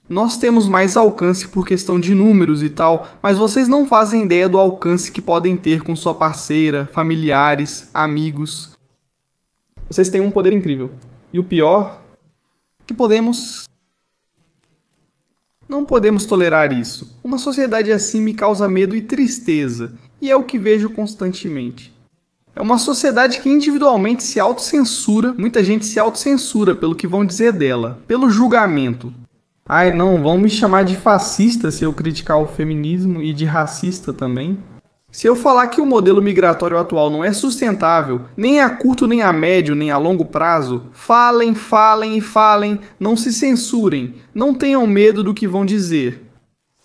Nós temos mais alcance por questão de números e tal, mas vocês não fazem ideia do alcance que podem ter com sua parceira, familiares, amigos. Vocês têm um poder incrível. E o pior, que não podemos tolerar isso. Uma sociedade assim me causa medo e tristeza, e é o que vejo constantemente. É uma sociedade que individualmente se autocensura, muita gente se autocensura pelo que vão dizer dela, pelo julgamento. Ai, não, vão me chamar de fascista se eu criticar o feminismo e de racista também. Se eu falar que o modelo migratório atual não é sustentável, nem a curto, nem a médio, nem a longo prazo, falem, falem e falem, não se censurem, não tenham medo do que vão dizer.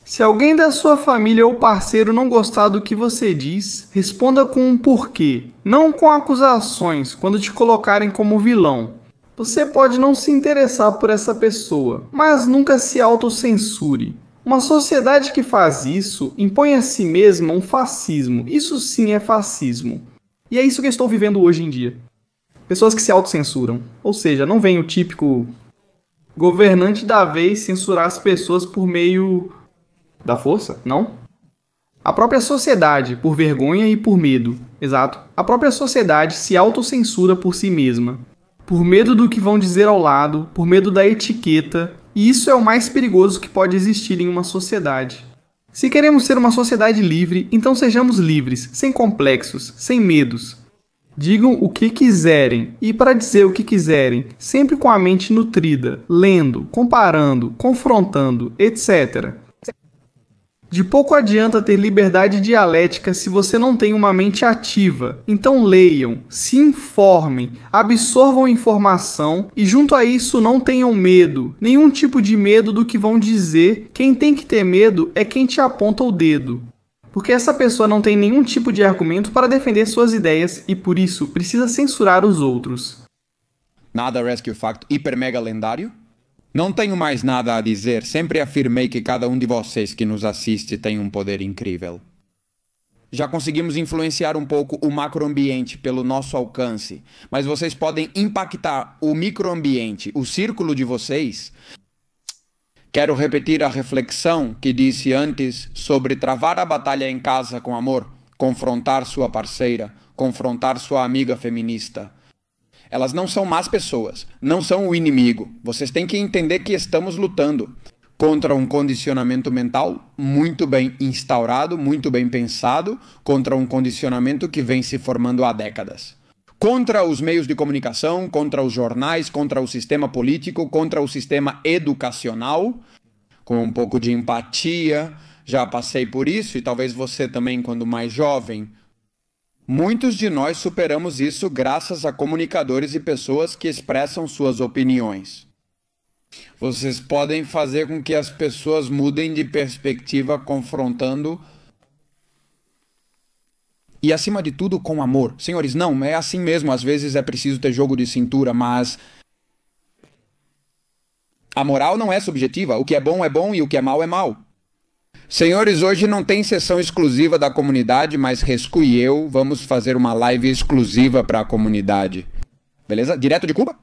Se alguém da sua família ou parceiro não gostar do que você diz, responda com um porquê, não com acusações quando te colocarem como vilão. Você pode não se interessar por essa pessoa, mas nunca se autocensure. Uma sociedade que faz isso impõe a si mesma um fascismo. Isso sim é fascismo. E é isso que eu estou vivendo hoje em dia. Pessoas que se autocensuram. Ou seja, não vem o típico governante da vez censurar as pessoas por meio da força, não? A própria sociedade, por vergonha e por medo. Exato. A própria sociedade se autocensura por si mesma. Por medo do que vão dizer ao lado, por medo da etiqueta, e isso é o mais perigoso que pode existir em uma sociedade. Se queremos ser uma sociedade livre, então sejamos livres, sem complexos, sem medos. Digam o que quiserem, e para dizer o que quiserem, sempre com a mente nutrida, lendo, comparando, confrontando, etc. De pouco adianta ter liberdade dialética se você não tem uma mente ativa. Então leiam, se informem, absorvam informação e junto a isso não tenham medo. Nenhum tipo de medo do que vão dizer. Quem tem que ter medo é quem te aponta o dedo. Porque essa pessoa não tem nenhum tipo de argumento para defender suas ideias e por isso precisa censurar os outros. Nada Rescue Fact hiper mega lendário? Não tenho mais nada a dizer, sempre afirmei que cada um de vocês que nos assiste tem um poder incrível. Já conseguimos influenciar um pouco o macroambiente pelo nosso alcance, mas vocês podem impactar o microambiente, o círculo de vocês. Quero repetir a reflexão que disse antes sobre travar a batalha em casa com amor, confrontar sua parceira, confrontar sua amiga feminista. Elas não são más pessoas, não são o inimigo. Vocês têm que entender que estamos lutando contra um condicionamento mental muito bem instaurado, muito bem pensado, contra um condicionamento que vem se formando há décadas. Contra os meios de comunicação, contra os jornais, contra o sistema político, contra o sistema educacional, com um pouco de empatia. Já passei por isso e talvez você também quando mais jovem. Muitos de nós superamos isso graças a comunicadores e pessoas que expressam suas opiniões. Vocês podem fazer com que as pessoas mudem de perspectiva confrontando e, acima de tudo, com amor. Senhores, não, é assim mesmo. Às vezes é preciso ter jogo de cintura, mas a moral não é subjetiva. O que é bom e o que é mal é mal. Senhores, hoje não tem sessão exclusiva da comunidade, mas Rescu e eu vamos fazer uma live exclusiva para a comunidade. Beleza? Direto de Cuba?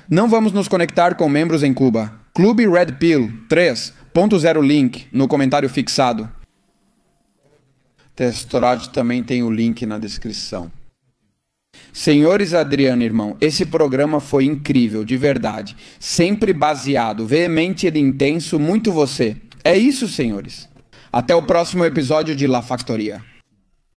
Não vamos nos conectar com membros em Cuba. Clube Red Pill 3.0 link no comentário fixado. Testosterone também tem o link na descrição. Senhores Adriano, irmão, esse programa foi incrível, de verdade. Sempre baseado, veemente e intenso, muito você. É isso, senhores. Até o próximo episódio de La Factoria.